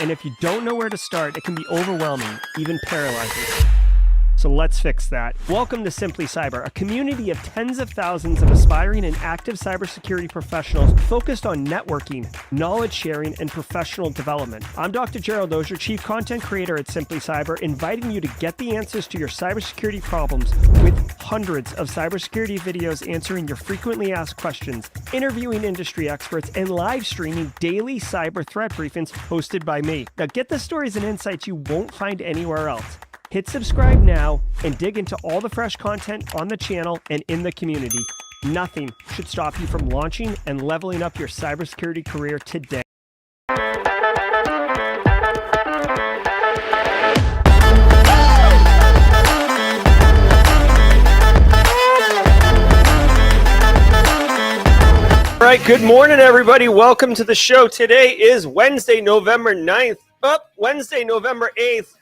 And if you don't know where to start, it can be overwhelming, even paralyzing. So let's fix that. Welcome to Simply Cyber, a community of tens of thousands of aspiring and active cybersecurity professionals focused on networking, knowledge sharing, and professional development. I'm Dr. Gerald, Auger, Chief Content Creator at Simply Cyber, inviting you to get the answers to your cybersecurity problems with hundreds of cybersecurity videos answering your frequently asked questions, interviewing industry experts, and live streaming daily cyber threat briefings hosted by me. Now get the stories and insights you won't find anywhere else. Hit subscribe now and dig into all the fresh content on the channel and in the community. Nothing should stop you from launching and leveling up your cybersecurity career today. All right, good morning, everybody. Welcome to the show. Today is Wednesday, November 9th. Wednesday, November 8th.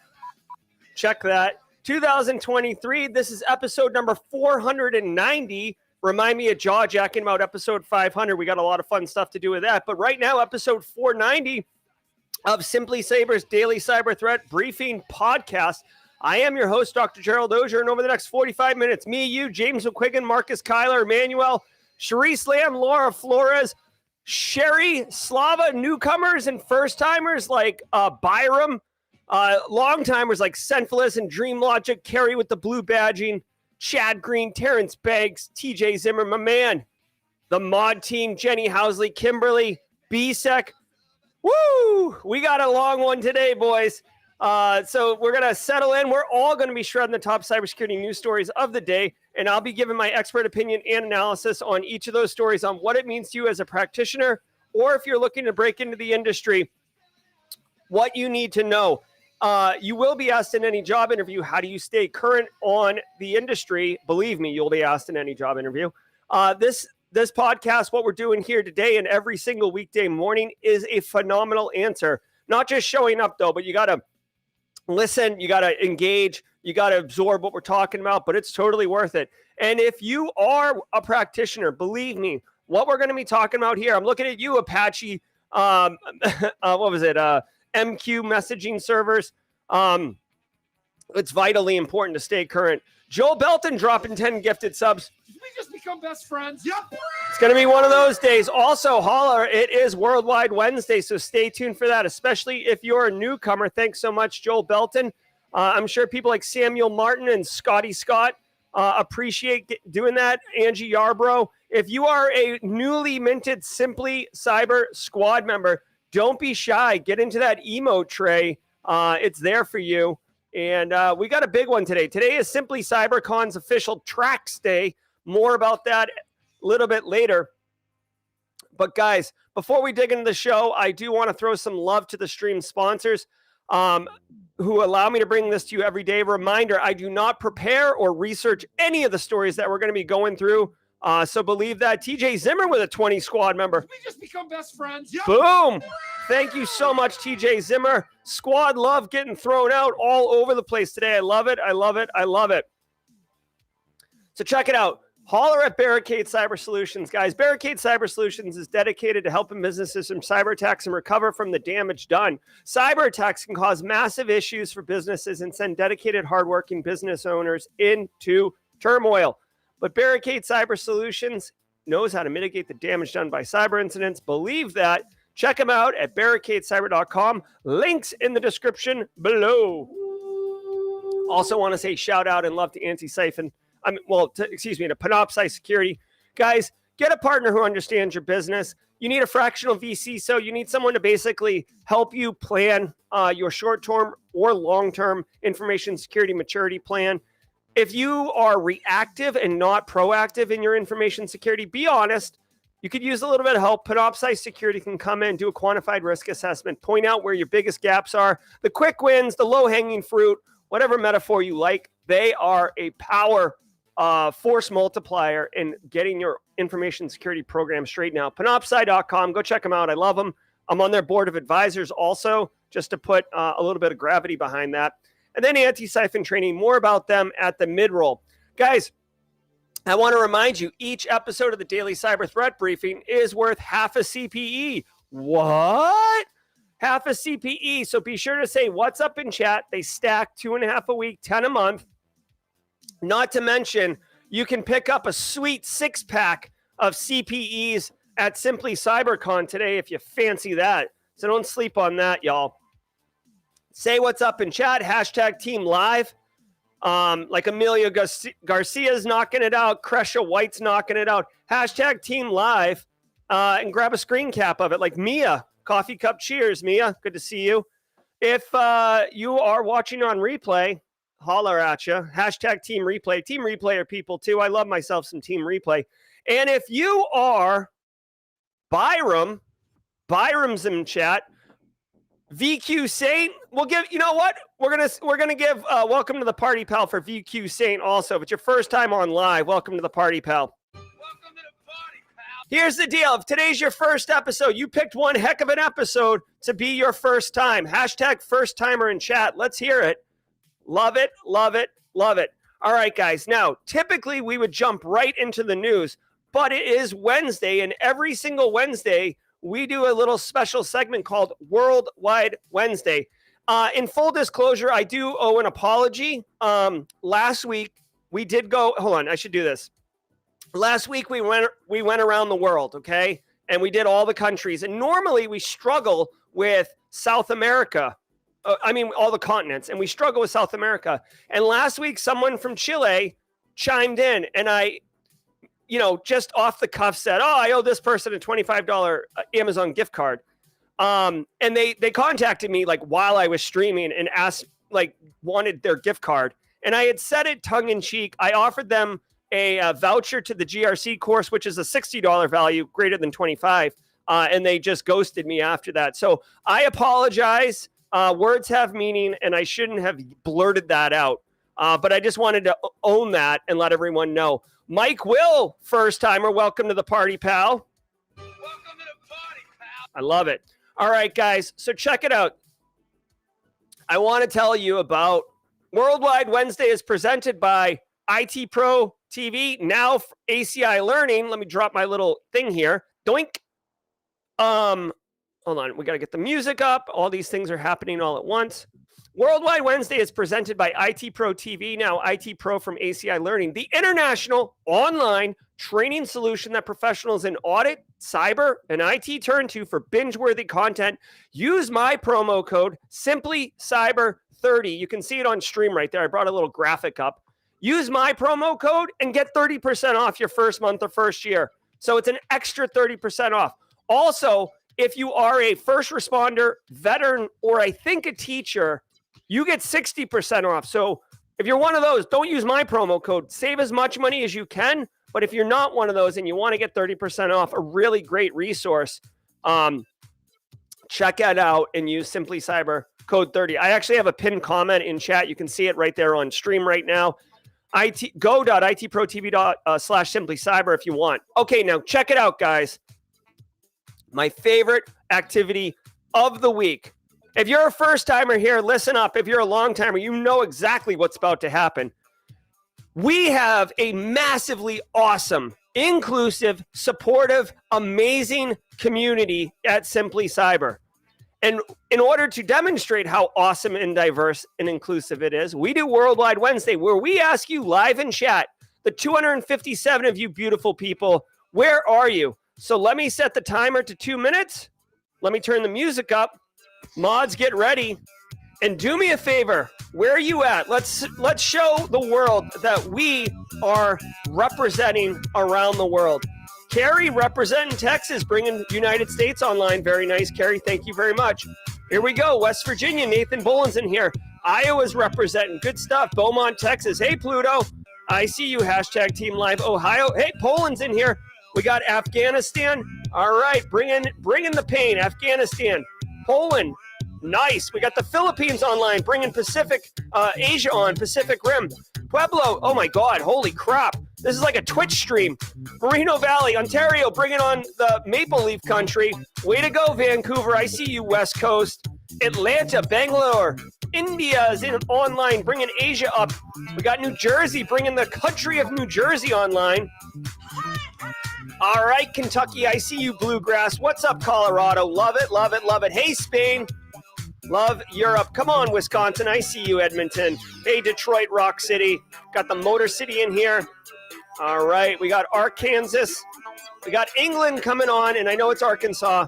Check that. 2023. This is episode number 490. Remind me of jaw jacking about episode 500. We got a lot of fun stuff to do with that. But right now, episode 490 of Simply Cyber's Daily Cyber Threat Briefing Podcast. I am your host, Dr. Gerald Auger, and over the next 45 minutes, me, you, James McQuiggan, Marcus Kyler, Emmanuel, Cherise Lamb, Laura Flores, Sherry, Slava, newcomers and first-timers like Byram, long-timers like Senfilus and Dream Logic, Kerry with the blue badging, Chad Green, Terrence Banks, TJ Zimmer, my man, the mod team, Jenny Housley, Kimberly, BSEC. Woo! We got a long one today, boys. So we're going to settle in. We're all going to be shredding the top cybersecurity news stories of the day, and I'll be giving my expert opinion and analysis on each of those stories on what it means to you as a practitioner, or if you're looking to break into the industry, what you need to know. You will be asked in any job interview, how do you stay current on the industry? Believe me, you'll be asked in any job interview. This podcast, what we're doing here today and every single weekday morning is a phenomenal answer. Not just showing up, though, but you got to listen, you got to engage, you got to absorb what we're talking about, but it's totally worth it. And if you are a practitioner, believe me, what we're going to be talking about here, I'm looking at you, Apache, MQ messaging servers. It's vitally important to stay current. Joel Belton dropping 10 gifted subs. Did we just become best friends? Yep. It's going to be one of those days. Also, holler, it is Worldwide Wednesday, so stay tuned for that, especially if you're a newcomer. Thanks so much, Joel Belton. I'm sure people like Samuel Martin and Scotty Scott appreciate doing that. Angie Yarbrough. If you are a newly minted Simply Cyber squad member, don't be shy. Get into that emote tray. It's there for you. And we got a big one today. Today is Simply CyberCon's official tracks day. More about that a little bit later. But guys, before we dig into the show, I do want to throw some love to the stream sponsors who allow me to bring this to you every day. Reminder, I do not prepare or research any of the stories that we're going to be going through. So believe that. TJ Zimmer with a 20 squad member. Did we just become best friends? Yep. Boom. Thank you so much, TJ Zimmer. Squad love getting thrown out all over the place today. I love it. I love it. I love it. So check it out. Holler at Barricade Cyber Solutions, guys. Barricade Cyber Solutions is dedicated to helping businesses from cyber attacks and recover from the damage done. Cyber attacks can cause massive issues for businesses and send dedicated, hardworking business owners into turmoil. But Barricade Cyber Solutions knows how to mitigate the damage done by cyber incidents. Believe that. Check them out at barricadecyber.com. Links in the description below. Also want to say shout out and love to Antisyphon. To Panoptcy Security. Guys, get a partner who understands your business. You need a fractional VC, so you need someone to basically help you plan your short-term or long-term information security maturity plan. If you are reactive and not proactive in your information security, be honest. You could use a little bit of help. Panoptcy Security can come in, do a quantified risk assessment, point out where your biggest gaps are, the quick wins, the low-hanging fruit, whatever metaphor you like. They are a power force multiplier in getting your information security program straight now. Panoptcy.com. Go check them out. I love them. I'm on their board of advisors also, just to put a little bit of gravity behind that. And then Antisyphon training, more about them at the Midroll. Guys, I want to remind you, each episode of the Daily Cyber Threat Briefing is worth half a CPE. What? half a CPE. So be sure to say what's up in chat. They stack 2.5 a week, 10 a month. Not to mention, you can pick up a sweet 6-pack of CPEs at Simply CyberCon today if you fancy that. So don't sleep on that, y'all. Say what's up in chat. Hashtag team live. Like Amelia Garcia's knocking it out. Kresha White's knocking it out. Hashtag team live. And grab a screen cap of it. Like Mia. Coffee cup cheers, Mia. Good to see you. If you are watching on replay, holler at you. Hashtag team replay. Team replay are people too. I love myself some team replay. And if you are Byram's in chat. VQ Saint, we'll give, you know what? We're gonna give welcome to the party, pal, for VQ Saint also. If it's your first time on live, welcome to the party, pal. Welcome to the party, pal. Here's the deal. If today's your first episode, you picked one heck of an episode to be your first time. Hashtag first timer in chat. Let's hear it. Love it, love it, love it. All right, guys. Now, typically we would jump right into the news, but it is Wednesday, and every single Wednesday, we do a little special segment called Worldwide Wednesday. In full disclosure, I do owe an apology. Last week, we did go, hold on, I should do this. Last week, we went around the world, okay? And we did all the countries. And normally, we struggle with South America. All the continents. And we struggle with South America. And last week, someone from Chile chimed in, and I just off the cuff said, I owe this person a $25 Amazon gift card. And they contacted me like while I was streaming and asked, wanted their gift card. And I had said it tongue in cheek. I offered them a voucher to the GRC course, which is a $60 value, greater than 25. And they just ghosted me after that. So I apologize. Words have meaning, and I shouldn't have blurted that out. But I just wanted to own that and let everyone know. Mike Will, first timer, welcome to the party, pal. Welcome to the party, pal. I love it. All right, guys, so check it out. I want to tell you about Worldwide Wednesday is presented by IT Pro TV, now ACI Learning. Let me drop my little thing here. Doink. Hold on, we got to get the music up. All these things are happening all at once. Worldwide Wednesday is presented by IT Pro TV, now IT Pro from ACI Learning, the international online training solution that professionals in audit, cyber, and IT turn to for binge-worthy content. Use my promo code, SimplyCyber30. You can see it on stream right there. I brought a little graphic up. Use my promo code and get 30% off your first month or first year. So it's an extra 30% off. Also, if you are a first responder, veteran, or I think a teacher, you get 60% off. So if you're one of those, don't use my promo code. Save as much money as you can. But if you're not one of those and you want to get 30% off, a really great resource, check it out and use Simply Cyber code 30. I actually have a pinned comment in chat. You can see it right there on stream right now. Go.itprotv./simplycyber if you want. Okay, now check it out, guys. My favorite activity of the week. If you're a first timer here, listen up. If you're a long timer, you know exactly what's about to happen. We have a massively awesome, inclusive, supportive, amazing community at Simply Cyber. And in order to demonstrate how awesome and diverse and inclusive it is, we do Worldwide Wednesday, where we ask you live in chat, the 257 of you beautiful people, where are you? So let me set the timer to 2 minutes. Let me turn the music up. Mods, get ready. And do me a favor. Where are you at? Let's show the world that we are representing around the world. Carrie representing Texas, bringing United States online. Very nice, Carrie. Thank you very much. Here we go. West Virginia, Nathan Bullen's in here. Iowa's representing. Good stuff. Beaumont, Texas. Hey, Pluto. I see you. Hashtag Team Live Ohio. Hey, Poland's in here. We got Afghanistan. All right, bring in the pain. Afghanistan, Poland. Nice. We got the Philippines online, bringing Asia on, Pacific Rim. Pueblo, oh my God, holy crap. This is like a Twitch stream. Moreno Valley, Ontario, bringing on the Maple Leaf country. Way to go, Vancouver. I see you, West Coast. Atlanta, Bangalore. India is online, bringing Asia up. We got New Jersey, bringing the country of New Jersey online. All right, Kentucky, I see you, Bluegrass. What's up, Colorado? Love it, love it, love it. Hey, Spain. Love Europe. Come on, Wisconsin. I see you, Edmonton. Hey, Detroit, Rock City. Got the Motor City in here. All right, we got Arkansas. We got England coming on, and I know it's Arkansas.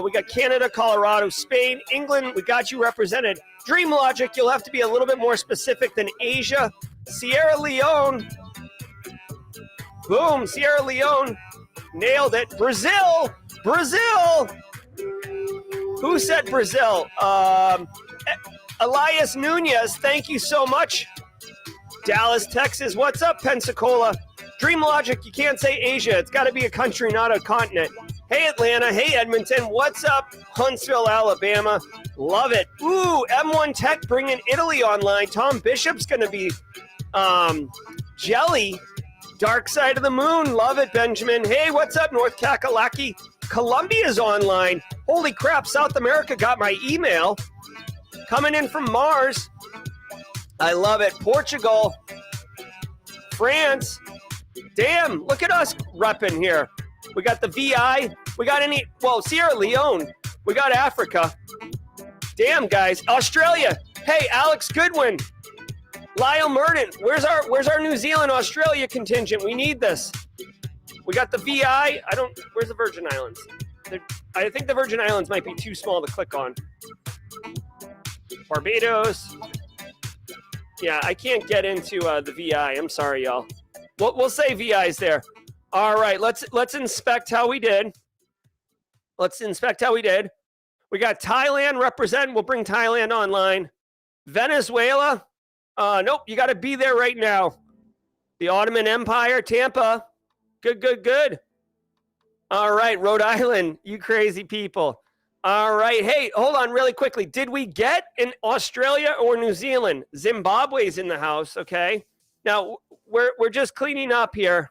We got Canada, Colorado, Spain, England. We got you represented. Dream Logic, you'll have to be a little bit more specific than Asia. Sierra Leone. Boom, Sierra Leone. Nailed it. Brazil. Brazil. Who said Brazil? Elias Nunez, thank you so much. Dallas, Texas. What's up, Pensacola? Dream Logic, you can't say Asia. It's got to be a country, not a continent. Hey, Atlanta. Hey, Edmonton. What's up? Huntsville, Alabama. Love it. Ooh, M1 Tech bringing Italy online. Tom Bishop's going to be Jelly. Dark Side of the Moon. Love it, Benjamin. Hey, what's up, North Kakalaki? Colombia's online. Holy crap, South America got my email. Coming in from Mars. I love it. Portugal. France. Damn, look at us repping here. We got the VI. We got Sierra Leone. We got Africa. Damn, guys. Australia. Hey, Alex Goodwin. Lyle Murden. Where's our New Zealand Australia contingent? We need this. We got the VI. Where's the Virgin Islands? I think the Virgin Islands might be too small to click on. Barbados. Yeah, I can't get into the VI. I'm sorry, y'all. We'll say VI's there. All right, let's inspect how we did. We got Thailand representing. We'll bring Thailand online. Venezuela. Nope, you got to be there right now. The Ottoman Empire, Tampa. Good. All right, Rhode Island, you crazy people. All right, hey, hold on really quickly. Did we get in Australia or New Zealand? Zimbabwe's in the house, okay? Now, we're just cleaning up here.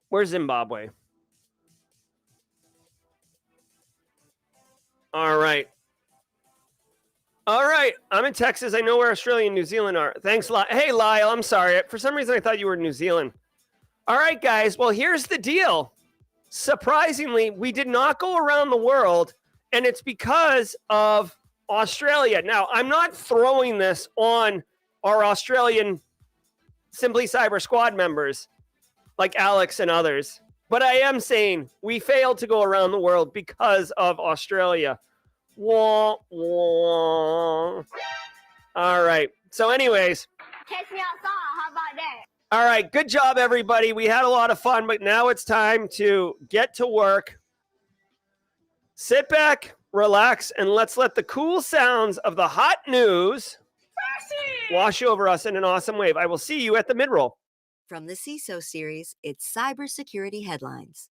Where's Zimbabwe? All right, I'm in Texas. I know where Australia and New Zealand are. Thanks a lot. Hey, Lyle, I'm sorry. For some reason, I thought you were in New Zealand. All right, guys. Well, here's the deal. Surprisingly, we did not go around the world, and it's because of Australia. Now, I'm not throwing this on our Australian Simply Cyber Squad members like Alex and others, but I am saying we failed to go around the world because of Australia. Wah, wah. All right. So anyways. Catch me outside. How about that? All right. Good job, everybody. We had a lot of fun, but now it's time to get to work. Sit back, relax, and let's let the cool sounds of the hot news wash over us in an awesome wave. I will see you at the Midroll. From the CISO series, it's cybersecurity headlines.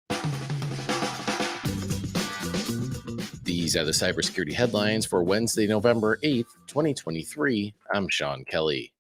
These are the cybersecurity headlines for Wednesday, November 8th, 2023. I'm Sean Kelly.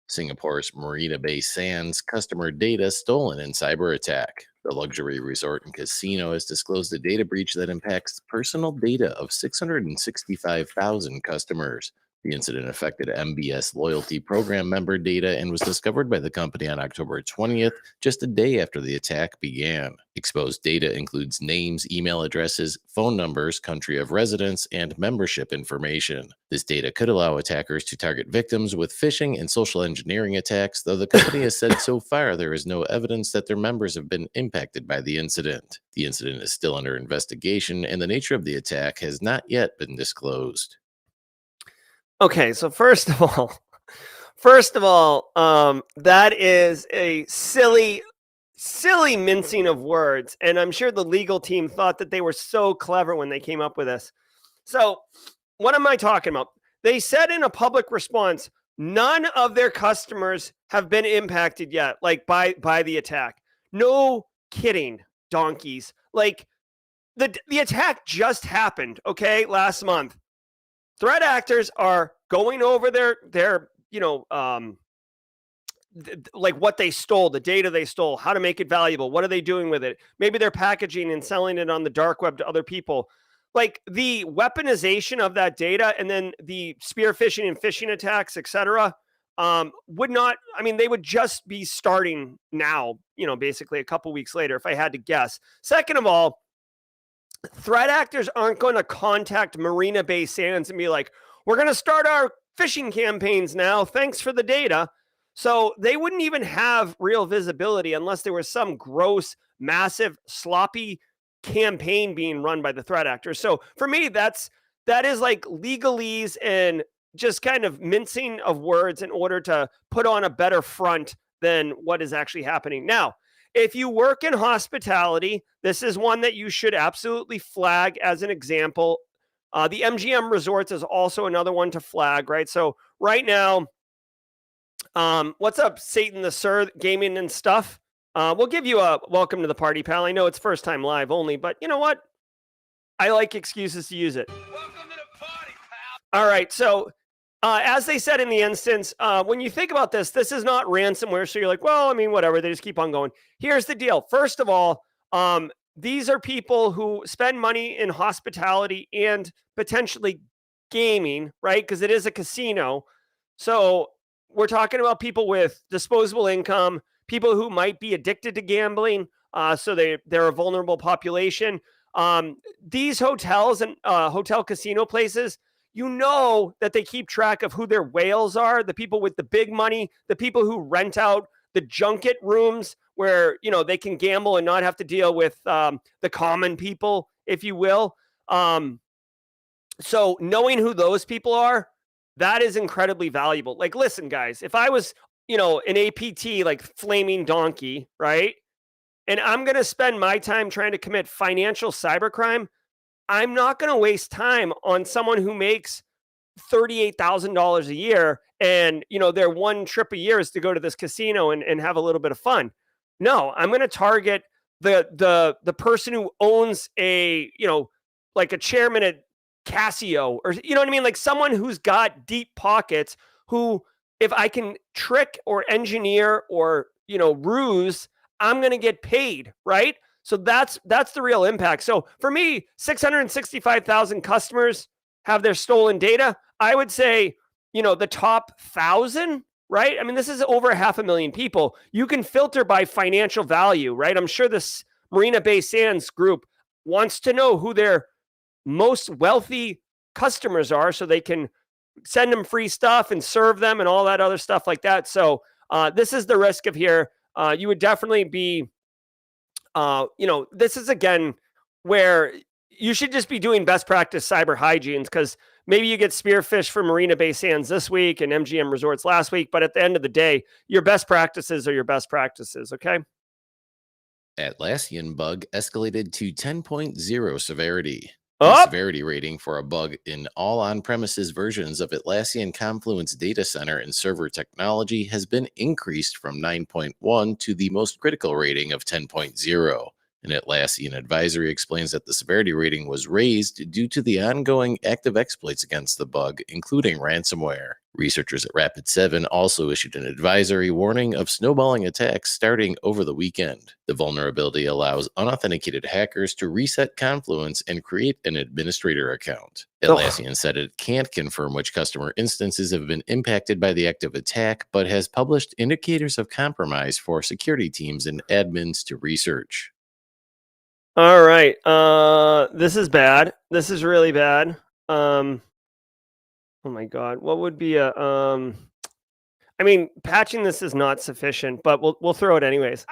Singapore's Marina Bay Sands customer data stolen in cyber attack. The luxury resort and casino has disclosed a data breach that impacts personal data of 665,000 customers. The incident affected MBS loyalty program member data and was discovered by the company on October 20th, just a day after the attack began. Exposed data includes names, email addresses, phone numbers, country of residence, and membership information. This data could allow attackers to target victims with phishing and social engineering attacks, though the company has said so far there is no evidence that their members have been impacted by the incident. The incident is still under investigation, and the nature of the attack has not yet been disclosed. Okay, so first of all, that is a silly mincing of words, and I'm sure the legal team thought that they were so clever when they came up with this. So, what am I talking about? They said in a public response, none of their customers have been impacted yet, like by the attack. No kidding, donkeys. Like the attack just happened, okay, last month. Threat actors are going over their like what they stole, the data they stole, how to make it valuable. What are they doing with it? Maybe they're packaging and selling it on the dark web to other people. Like the weaponization of that data and then the spear phishing and phishing attacks, etc. would not, I mean, they would just be starting now, basically a couple weeks later, if I had to guess. Second of all, threat actors aren't going to contact Marina Bay Sands and be like, we're going to start our phishing campaigns now. Thanks for the data. So they wouldn't even have real visibility unless there was some gross, massive, sloppy campaign being run by the threat actors. So for me, that is like legalese and just kind of mincing of words in order to put on a better front than what is actually happening. Now, if you work in hospitality, this is one that you should absolutely flag as an example. The MGM Resorts is also another one to flag, right? So right now, what's up, Satan the Sir Gaming and Stuff? We'll give you a welcome to the party, pal. I know it's first time live only, but you know what? I like excuses to use it. Welcome to the party, pal. All right, so as they said in the instance, when you think about this is not ransomware. So you're like, well, I mean, whatever. They just keep on going. Here's the deal. First of all, these are people who spend money in hospitality and potentially gaming, right? Because it is a casino. So we're talking about people with disposable income, people who might be addicted to gambling. So they're a vulnerable population. These hotels and hotel casino places, that they keep track of who their whales are, the people with the big money, the people who rent out the junket rooms where, they can gamble and not have to deal with the common people, if you will. So knowing who those people are, that is incredibly valuable. Like, listen, guys, if I was, an APT, like Flaming Donkey, right? And I'm going to spend my time trying to commit financial cybercrime, I'm not going to waste time on someone who makes $38,000 a year and, their one trip a year is to go to this casino and have a little bit of fun. No, I'm going to target the person who owns like a chairman at Casio, or, you know what I mean? Like someone who's got deep pockets, who, if I can trick or engineer or, ruse, I'm going to get paid, right? So that's the real impact. So for me, 665,000 customers have their stolen data. I would say, the top 1,000, right? I mean, this is over 500,000 people. You can filter by financial value, right? I'm sure this Marina Bay Sands group wants to know who their most wealthy customers are so they can send them free stuff and serve them and all that other stuff like that. So this is the risk of here. You would definitely be, this is again where you should just be doing best practice cyber hygienes, because maybe you get spearfished for Marina Bay Sands this week and MGM Resorts last week, but at the end of the day, your best practices are your best practices, okay? Atlassian bug escalated to 10.0 severity. Oh! The severity rating for a bug in all on-premises versions of Atlassian Confluence Data Center and Server Technology has been increased from 9.1 to the most critical rating of 10.0. An Atlassian advisory explains that the severity rating was raised due to the ongoing active exploits against the bug, including ransomware. Researchers at Rapid7 also issued an advisory warning of snowballing attacks starting over the weekend. The vulnerability allows unauthenticated hackers to reset Confluence and create an administrator account. Atlassian said it can't confirm which customer instances have been impacted by the active attack, but has published indicators of compromise for security teams and admins to research. All right. This is bad. This is really bad. Oh my God. What would be I mean, patching this is not sufficient, but we'll throw it anyways.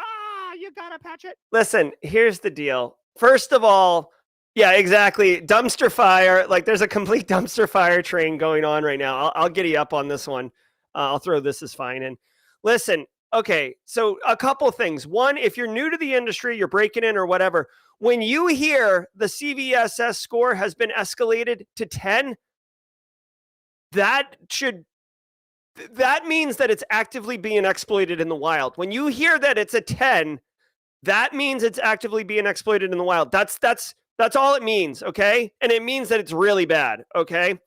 You gotta patch it. Listen, here's the deal. First of all, yeah, exactly. Dumpster fire. Like, there's a complete dumpster fire train going on right now. I'll get you up on this one. I'll throw this is fine in. Listen, okay, so a couple things. One, if you're new to the industry, you're breaking in or whatever, when you hear the CVSS score has been escalated to 10, that means that it's actively being exploited in the wild. When you hear that it's a 10, that means it's actively being exploited in the wild. That's all it means, okay? And it means that it's really bad, okay?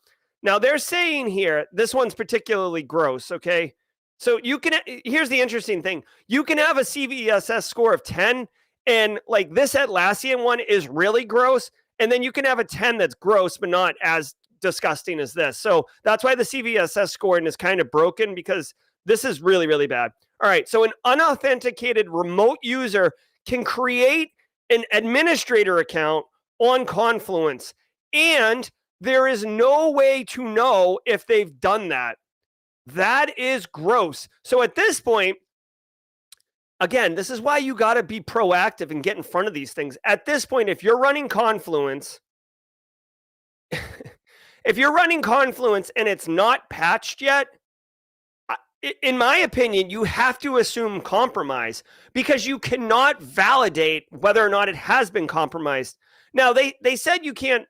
Now they're saying here, this one's particularly gross, okay? So here's the interesting thing. You can have a CVSS score of 10, and like this Atlassian one is really gross. And then you can have a 10 that's gross, but not as disgusting as this. So that's why the CVSS scoring is kind of broken, because This is really, really bad. All right. So an unauthenticated remote user can create an administrator account on Confluence, and there is no way to know if they've done that. That is gross. So at this point, again, this is why you got to be proactive and get in front of these things. At this point, if you're running Confluence, and it's not patched yet, in my opinion, you have to assume compromise because you cannot validate whether or not it has been compromised. Now, they said you can't,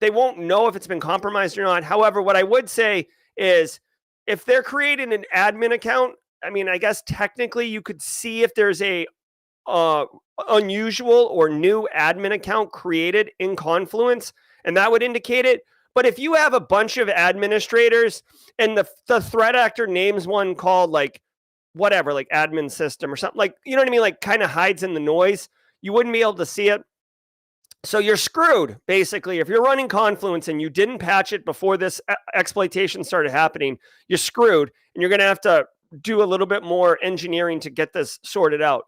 they won't know if it's been compromised or not. However, what I would say is if they're creating an admin account, I mean, I guess technically you could see if there's a unusual or new admin account created in Confluence, and that would indicate it. But if you have a bunch of administrators and the threat actor names one called like whatever, like admin system or something, like, you know what I mean? Like kind of hides in the noise, you wouldn't be able to see it. So you're screwed, basically. If you're running Confluence and you didn't patch it before this exploitation started happening, you're screwed, and you're going to have to do a little bit more engineering to get this sorted out.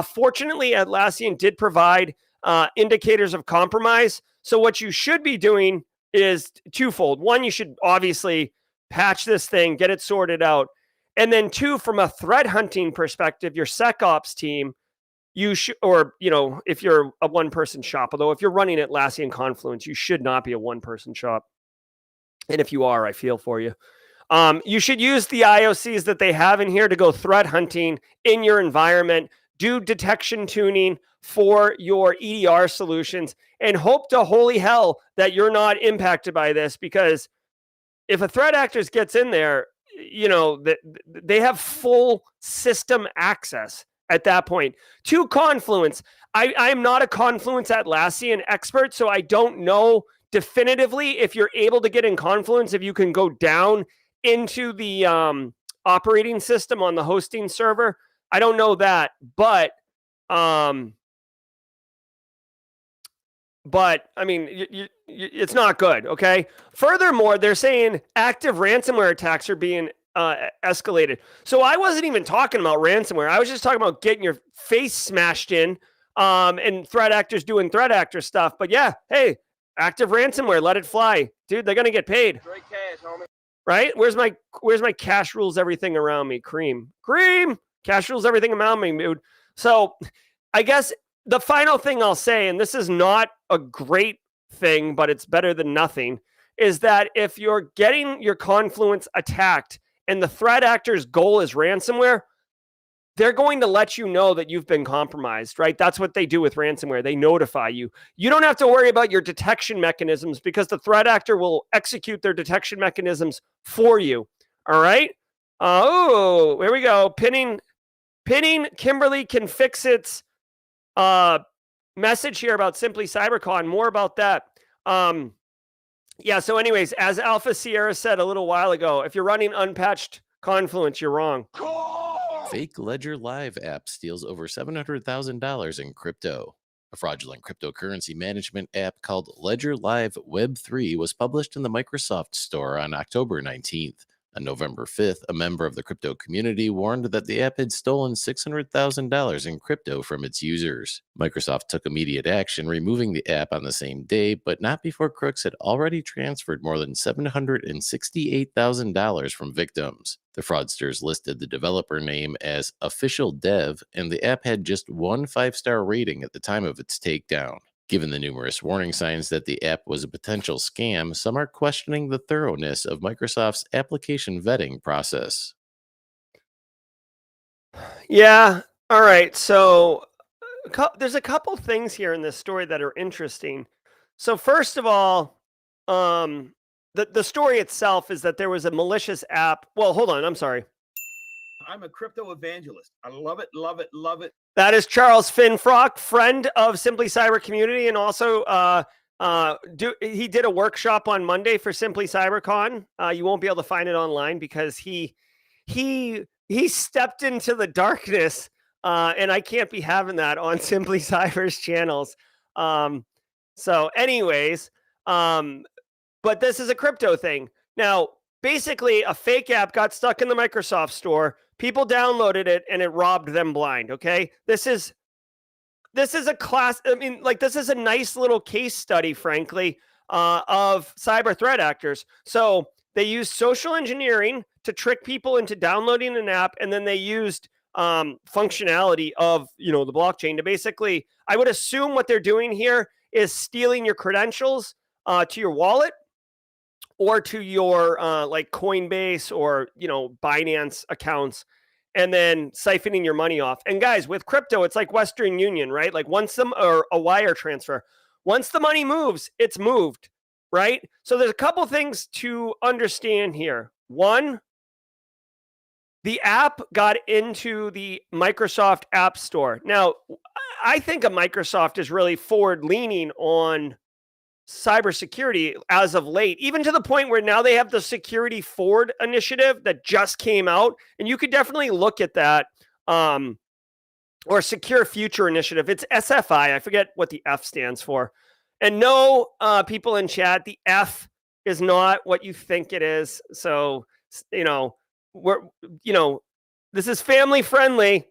Fortunately, Atlassian did provide indicators of compromise. So what you should be doing is twofold. One, you should obviously patch this thing, get it sorted out. And then two, from a threat hunting perspective, your SecOps team, you should, or, you know, if you're a one-person shop, although if you're running Atlassian Confluence, you should not be a one-person shop. And if you are, I feel for you. You should use the IOCs that they have in here to go threat hunting in your environment, do detection tuning for your EDR solutions, and hope to holy hell that you're not impacted by this, because if a threat actor gets in there, you know, they have full system access at that point. To Confluence, I'm not a Confluence Atlassian expert, so I don't know definitively if you're able to get in Confluence, if you can go down into the operating system on the hosting server. I don't know that, but I mean, it's not good, okay? Furthermore, they're saying active ransomware attacks are being escalated. So I wasn't even talking about ransomware. I was just talking about getting your face smashed in and threat actors doing threat actor stuff. But yeah, hey, active ransomware, let it fly. Dude, they're going to get paid. Straight cash, homie. Right? Where's my cash rules everything around me? Cream. Cash rules everything around me, dude. So I guess the final thing I'll say, and this is not a great thing, but it's better than nothing, is that if you're getting your Confluence attacked and the threat actor's goal is ransomware, they're going to let you know that you've been compromised, right? That's what they do with ransomware. They notify you. You don't have to worry about your detection mechanisms because the threat actor will execute their detection mechanisms for you. All right? Oh, here we go. Pinning. Kimberly can fix its message here about Simply CyberCon. More about that. Yeah, so anyways, as Alpha Sierra said a little while ago, if you're running unpatched Confluence, you're wrong. Fake Ledger Live app steals over $700,000 in crypto. A fraudulent cryptocurrency management app called Ledger Live Web3 was published in the Microsoft Store on October 19th. On November 5th, a member of the crypto community warned that the app had stolen $600,000 in crypto from its users. Microsoft took immediate action, removing the app on the same day, but not before crooks had already transferred more than $768,000 from victims. The fraudsters listed the developer name as Official Dev, and the app had just one 5-star rating at the time of its takedown. Given the numerous warning signs that the app was a potential scam, some are questioning the thoroughness of Microsoft's application vetting process. Yeah. All right. So there's a couple things here in this story that are interesting. So first of all, the story itself is that there was a malicious app. Well, hold on. I'm sorry. I'm a crypto evangelist. I love it, love it, love it. That is Charles Finfrock, friend of Simply Cyber Community, and also he did a workshop on Monday for Simply CyberCon. You won't be able to find it online because he stepped into the darkness, and I can't be having that on Simply Cyber's channels. So, anyways, but this is a crypto thing. Now, basically a fake app got stuck in the Microsoft store. People downloaded it and it robbed them blind. Okay. This is a class. I mean, like, this is a nice little case study, frankly, of cyber threat actors. So they used social engineering to trick people into downloading an app. And then they used functionality of, the blockchain to basically, I would assume what they're doing here is stealing your credentials to your wallet or to your like Coinbase or, Binance accounts, and then siphoning your money off. And guys, with crypto, it's like Western Union, right? Like or a wire transfer, once the money moves, it's moved, right? So there's a couple things to understand here. One, the app got into the Microsoft App Store. Now, I think Microsoft is really forward leaning on cybersecurity as of late, even to the point where now they have the Security Forward initiative that just came out. And you could definitely look at that, or Secure Future initiative. It's SFI. I forget what the F stands for. And no, people in chat, the F is not what you think it is. So, this is family friendly.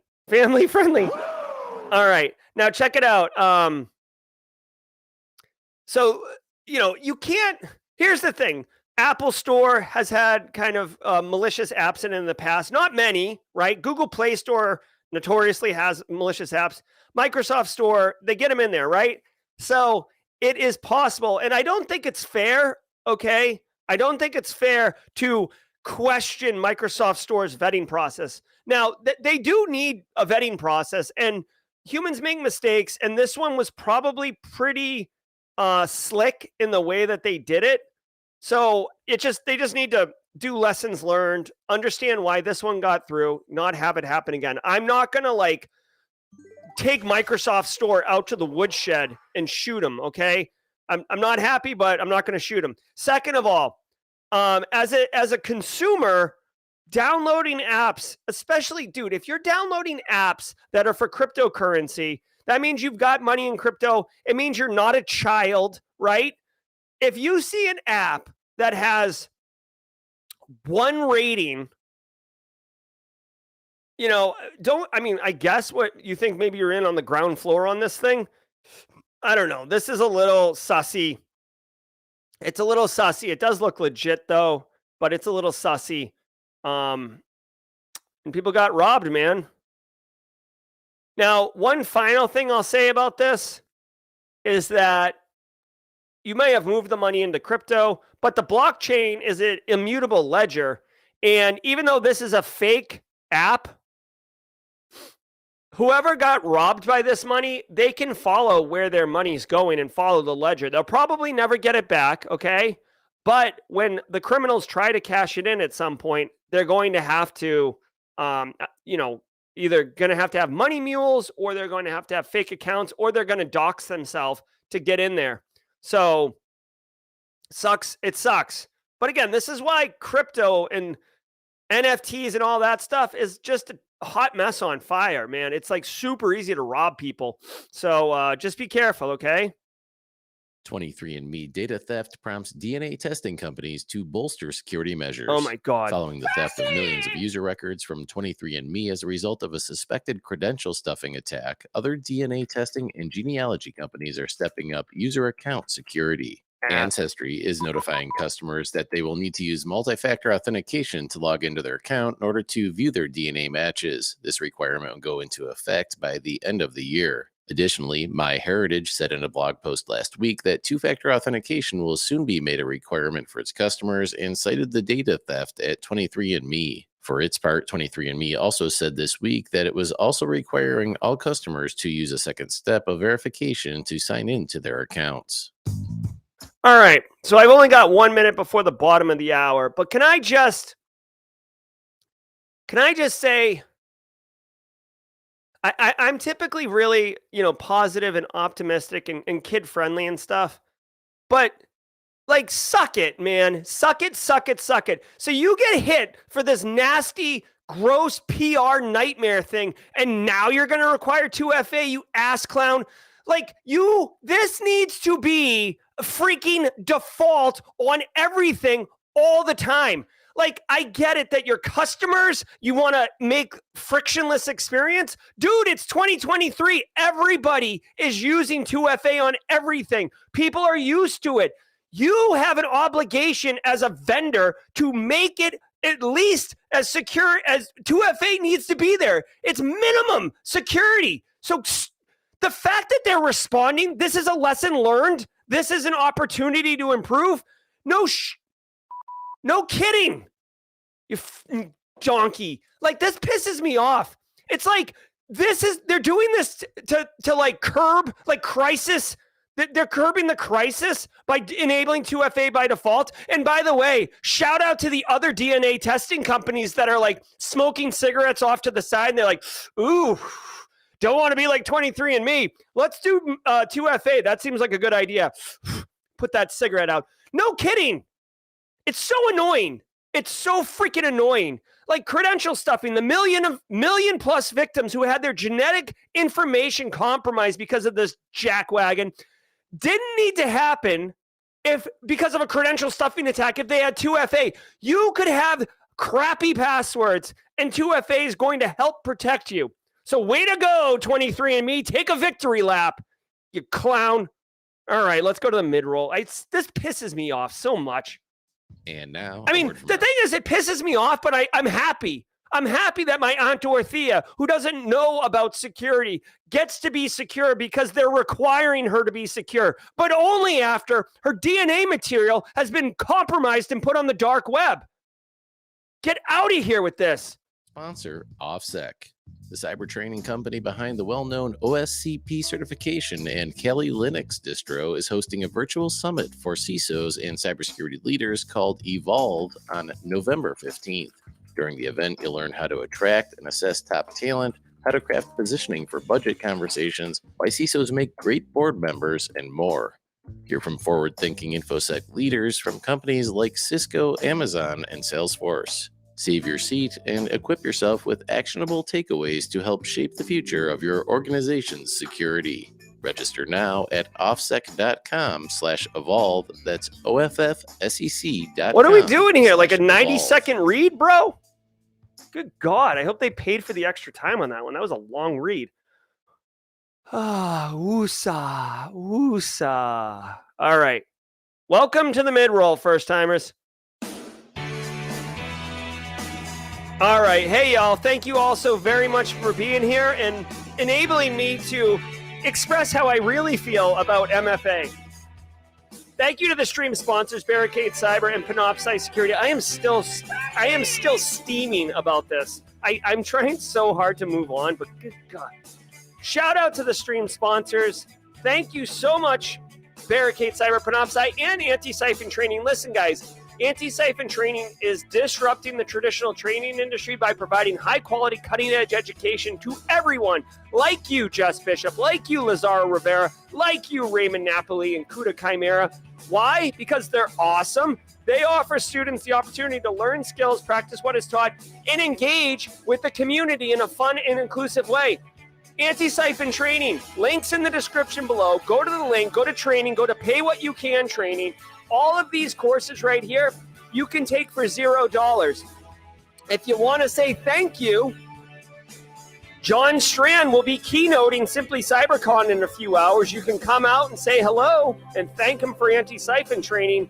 All right. Now check it out. So, you can't, here's the thing. Apple Store has had kind of malicious apps in the past. Not many, right? Google Play Store notoriously has malicious apps. Microsoft Store, they get them in there, right? So it is possible. And I don't think it's fair, okay? I don't think it's fair to question Microsoft Store's vetting process. Now, they do need a vetting process, and humans make mistakes. And this one was probably pretty slick in the way that they did it. So they just need to do lessons learned, understand why this one got through, not have it happen again. I'm not going to take Microsoft Store out to the woodshed and shoot them. Okay. I'm not happy, but I'm not going to shoot them. Second of all, as a consumer, downloading apps, especially, dude, if you're downloading apps that are for cryptocurrency, that means you've got money in crypto. It means you're not a child, right? If you see an app that has one rating, I guess what you think, maybe you're in on the ground floor on this thing. I don't know. This is a little sussy. It's a little sussy. It does look legit though, but it's a little sussy. And people got robbed, man. Now, one final thing I'll say about this is that you may have moved the money into crypto, but the blockchain is an immutable ledger. And even though this is a fake app, whoever got robbed by this money, they can follow where their money's going and follow the ledger. They'll probably never get it back, okay? But when the criminals try to cash it in at some point, they're going to have to, either going to have money mules, or they're going to have fake accounts, or they're going to dox themselves to get in there. So it sucks. But again, this is why crypto and NFTs and all that stuff is just a hot mess on fire, man. It's like super easy to rob people. So just be careful, okay? 23andMe data theft prompts DNA testing companies to bolster security measures. Oh my God. Following the theft of millions of user records from 23andMe as a result of a suspected credential stuffing attack, other DNA testing and genealogy companies are stepping up user account security. Ancestry is notifying customers that they will need to use multi-factor authentication to log into their account in order to view their DNA matches. This requirement will go into effect by the end of the year. Additionally, MyHeritage said in a blog post last week that two-factor authentication will soon be made a requirement for its customers and cited the data theft at 23andMe. For its part, 23andMe also said this week that it was also requiring all customers to use a second step of verification to sign into their accounts. All right. So I've only got 1 minute before the bottom of the hour, but can I just say, I'm typically really, positive and optimistic and kid friendly and stuff, but suck it, man. Suck it. So you get hit for this nasty, gross PR nightmare thing, and now you're going to require 2FA, you ass clown. This needs to be a freaking default on everything all the time. Like, I get it that your customers, you want to make frictionless experience. Dude, it's 2023. Everybody is using 2FA on everything. People are used to it. You have an obligation as a vendor to make it at least as secure as 2FA needs to be there. It's minimum security. So the fact that they're responding, this is a lesson learned. This is an opportunity to improve. No kidding. You donkey. Like, this pisses me off. It's like, they're doing this to like curb like crisis. They're curbing the crisis by enabling 2FA by default. And by the way, shout out to the other DNA testing companies that are like smoking cigarettes off to the side. And they're like, ooh, don't want to be like 23andMe. Let's do 2FA. That seems like a good idea. Put that cigarette out. No kidding. It's so annoying. It's so freaking annoying. Like credential stuffing, the million plus victims who had their genetic information compromised because of this jackwagon didn't need to happen because of a credential stuffing attack if they had 2FA. You could have crappy passwords and 2FA is going to help protect you. So way to go, 23andMe. Take a victory lap, you clown. All right, let's go to the mid-roll. This pisses me off so much. And now, I mean, the thing is, it pisses me off, but I'm happy. I'm happy that my Aunt Dorothea, who doesn't know about security, gets to be secure because they're requiring her to be secure, but only after her DNA material has been compromised and put on the dark web. Get out of here with this. Sponsor OffSec, the cyber training company behind the well-known OSCP certification and Kali Linux distro, is hosting a virtual summit for CISOs and cybersecurity leaders called Evolve on November 15th. During the event, you'll learn how to attract and assess top talent, how to craft positioning for budget conversations, why CISOs make great board members, and more. Hear from forward-thinking InfoSec leaders from companies like Cisco, Amazon, and Salesforce. Save your seat and equip yourself with actionable takeaways to help shape the future of your organization's security. Register now at offsec.com/evolve. That's OFFSEC.com. What are we doing here? Like a 90-second read, bro? Good God. I hope they paid for the extra time on that one. That was a long read. Woosah. All right. Welcome to the mid-roll, first-timers. All right. Hey, y'all. Thank you all so very much for being here and enabling me to express how I really feel about MFA. Thank you to the stream sponsors, Barricade Cyber and Panoptcy Security. I am still steaming about this. I'm trying so hard to move on, but good God. Shout out to the stream sponsors. Thank you so much, Barricade Cyber, Panoptcy, and Antisyphon Training. Listen, guys. Antisyphon Training is disrupting the traditional training industry by providing high-quality, cutting-edge education to everyone, like you, Jess Bishop, like you, Lazaro Rivera, like you, Raymond Napoli and Kuda Chimera. Why? Because they're awesome. They offer students the opportunity to learn skills, practice what is taught, and engage with the community in a fun and inclusive way. Antisyphon Training, links in the description below. Go to the link, go to training, go to Pay What You Can Training. All of these courses right here, you can take for $0. If you want to say thank you, John Strand will be keynoting Simply CyberCon in a few hours. You can come out and say hello and thank him for Antisyphon Training.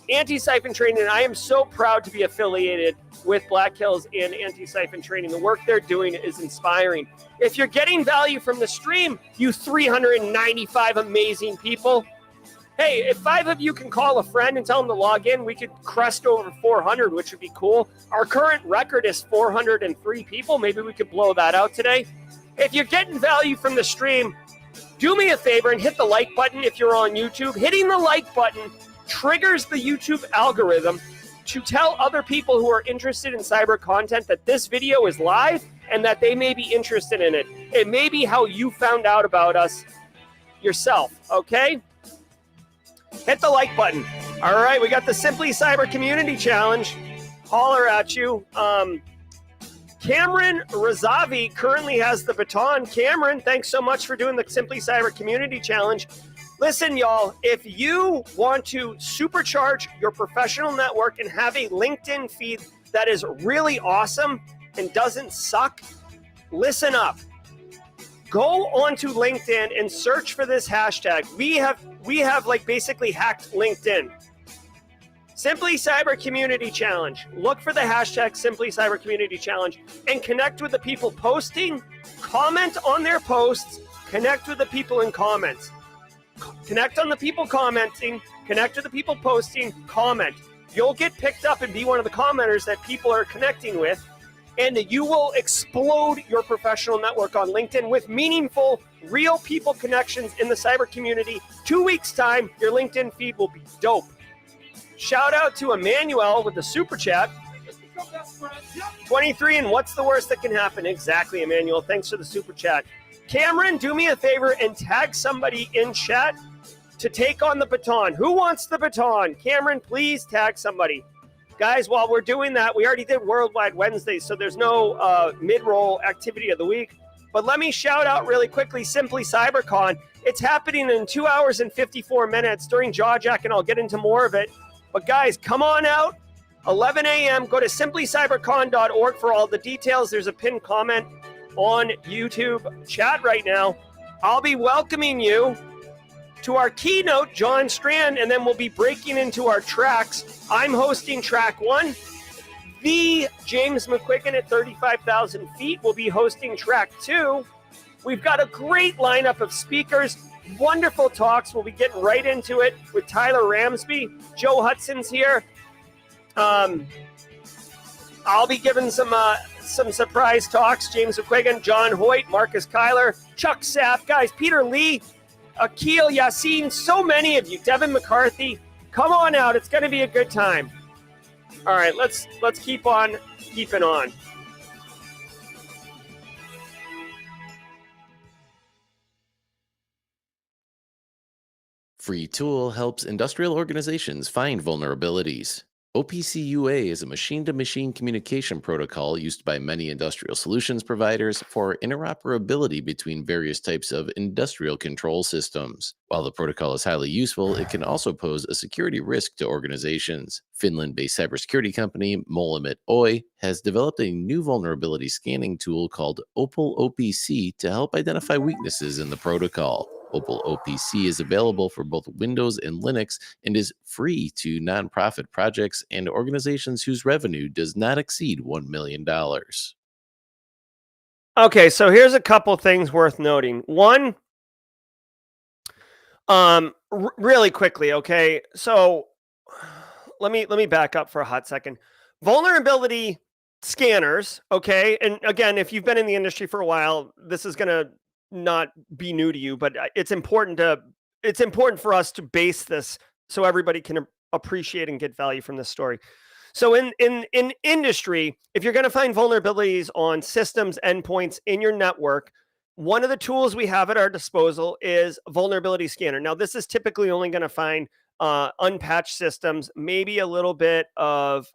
Antisyphon Training, and I am so proud to be affiliated with Black Hills and Antisyphon Training. The work they're doing is inspiring. If you're getting value from the stream, you 395 amazing people, hey, if 5 of you can call a friend and tell them to log in, we could crest over 400, which would be cool. Our current record is 403 people. Maybe we could blow that out today. If you're getting value from the stream, do me a favor and hit the like button if you're on YouTube. Hitting the like button triggers the YouTube algorithm to tell other people who are interested in cyber content that this video is live and that they may be interested in it. It may be how you found out about us yourself, okay? Hit the like button. All right, we got the Simply Cyber Community Challenge. Holler at you. Cameron Razavi currently has the baton. Cameron, thanks so much for doing the Simply Cyber Community Challenge. Listen, y'all, if you want to supercharge your professional network and have a LinkedIn feed that is really awesome and doesn't suck, listen up. Go onto LinkedIn and search for this hashtag. We have like basically hacked LinkedIn. Simply Cyber Community Challenge. Look for the hashtag Simply Cyber Community Challenge and connect with the people posting, comment on their posts, connect with the people in comments. Connect on the people commenting, connect with the people posting, comment. You'll get picked up and be one of the commenters that people are connecting with, and you will explode your professional network on LinkedIn with meaningful, real people connections in the cyber community. 2 weeks' time, your LinkedIn feed will be dope. Shout out to Emmanuel with the super chat. 23, and what's the worst that can happen? Exactly, Emmanuel. Thanks for the super chat. Cameron, do me a favor and tag somebody in chat to take on the baton. Who wants the baton? Cameron, please tag somebody. Guys, while we're doing that, we already did Worldwide Wednesday, so there's no mid-roll activity of the week. But let me shout out really quickly Simply CyberCon. It's happening in 2 hours and 54 minutes during JawJack, and I'll get into more of it. But guys, come on out. 11 a.m. Go to simplycybercon.org for all the details. There's a pinned comment on YouTube chat right now. I'll be welcoming you to our keynote, John Strand, and then we'll be breaking into our tracks. I'm hosting track 1. The James McQuicken at 35,000 feet will be hosting track 2. We've got a great lineup of speakers, wonderful talks. We'll be getting right into it with Tyler Ramsby. Joe Hudson's here. I'll be giving some surprise talks. James McQuigan, John Hoyt, Marcus Kyler, Chuck Sapp, guys, Peter Lee, Akil Yassin, so many of you, Devin McCarthy. Come on out. It's going to be a good time. All right, let's keep on keeping on. Free tool helps industrial organizations find vulnerabilities. OPC-UA is a machine-to-machine communication protocol used by many industrial solutions providers for interoperability between various types of industrial control systems. While the protocol is highly useful, it can also pose a security risk to organizations. Finland-based cybersecurity company Molimit Oy has developed a new vulnerability scanning tool called Opal OPC to help identify weaknesses in the protocol. Opal OPC is available for both Windows and Linux and is free to nonprofit projects and organizations whose revenue does not exceed $1 million. Okay, so here's a couple things worth noting. One, really quickly, okay? So let me back up for a hot second. Vulnerability scanners, okay? And again, if you've been in the industry for a while, this is going to not be new to you, but it's important for us to base this so everybody can appreciate and get value from this story. So in industry, if you're going to find vulnerabilities on systems, endpoints in your network, one of the tools we have at our disposal is vulnerability scanner. Now, this is typically only going to find unpatched systems, maybe a little bit of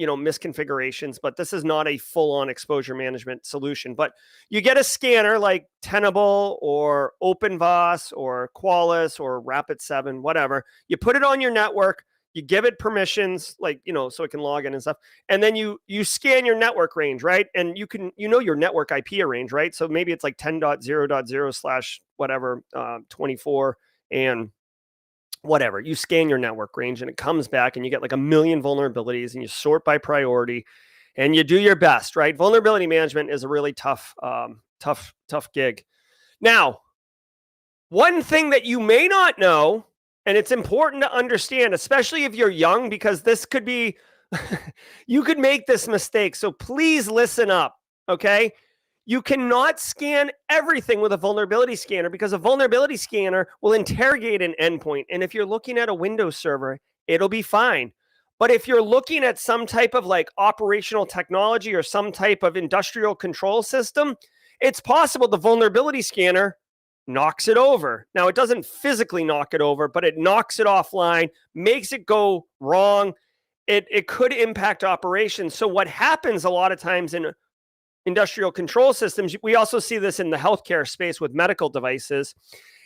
misconfigurations, but this is not a full-on exposure management solution. But you get a scanner like Tenable or OpenVAS or Qualys or Rapid7, whatever. You put it on your network, you give it permissions, like, so it can log in and stuff. And then you scan your network range, right? And you can, your network IP range, right? So maybe it's like 10.0.0/ whatever, 24 and whatever. You scan your network range and it comes back and you get like 1 million vulnerabilities and you sort by priority and you do your best, right? Vulnerability management is a really tough gig. Now, one thing that you may not know, and it's important to understand, especially if you're young, because this could be, you could make this mistake. So please listen up, okay? You cannot scan everything with a vulnerability scanner because a vulnerability scanner will interrogate an endpoint. And if you're looking at a Windows server, it'll be fine. But if you're looking at some type of like operational technology or some type of industrial control system, it's possible the vulnerability scanner knocks it over. Now, it doesn't physically knock it over, but it knocks it offline, makes it go wrong. It could impact operations. So what happens a lot of times in industrial control systems, we also see this in the healthcare space with medical devices,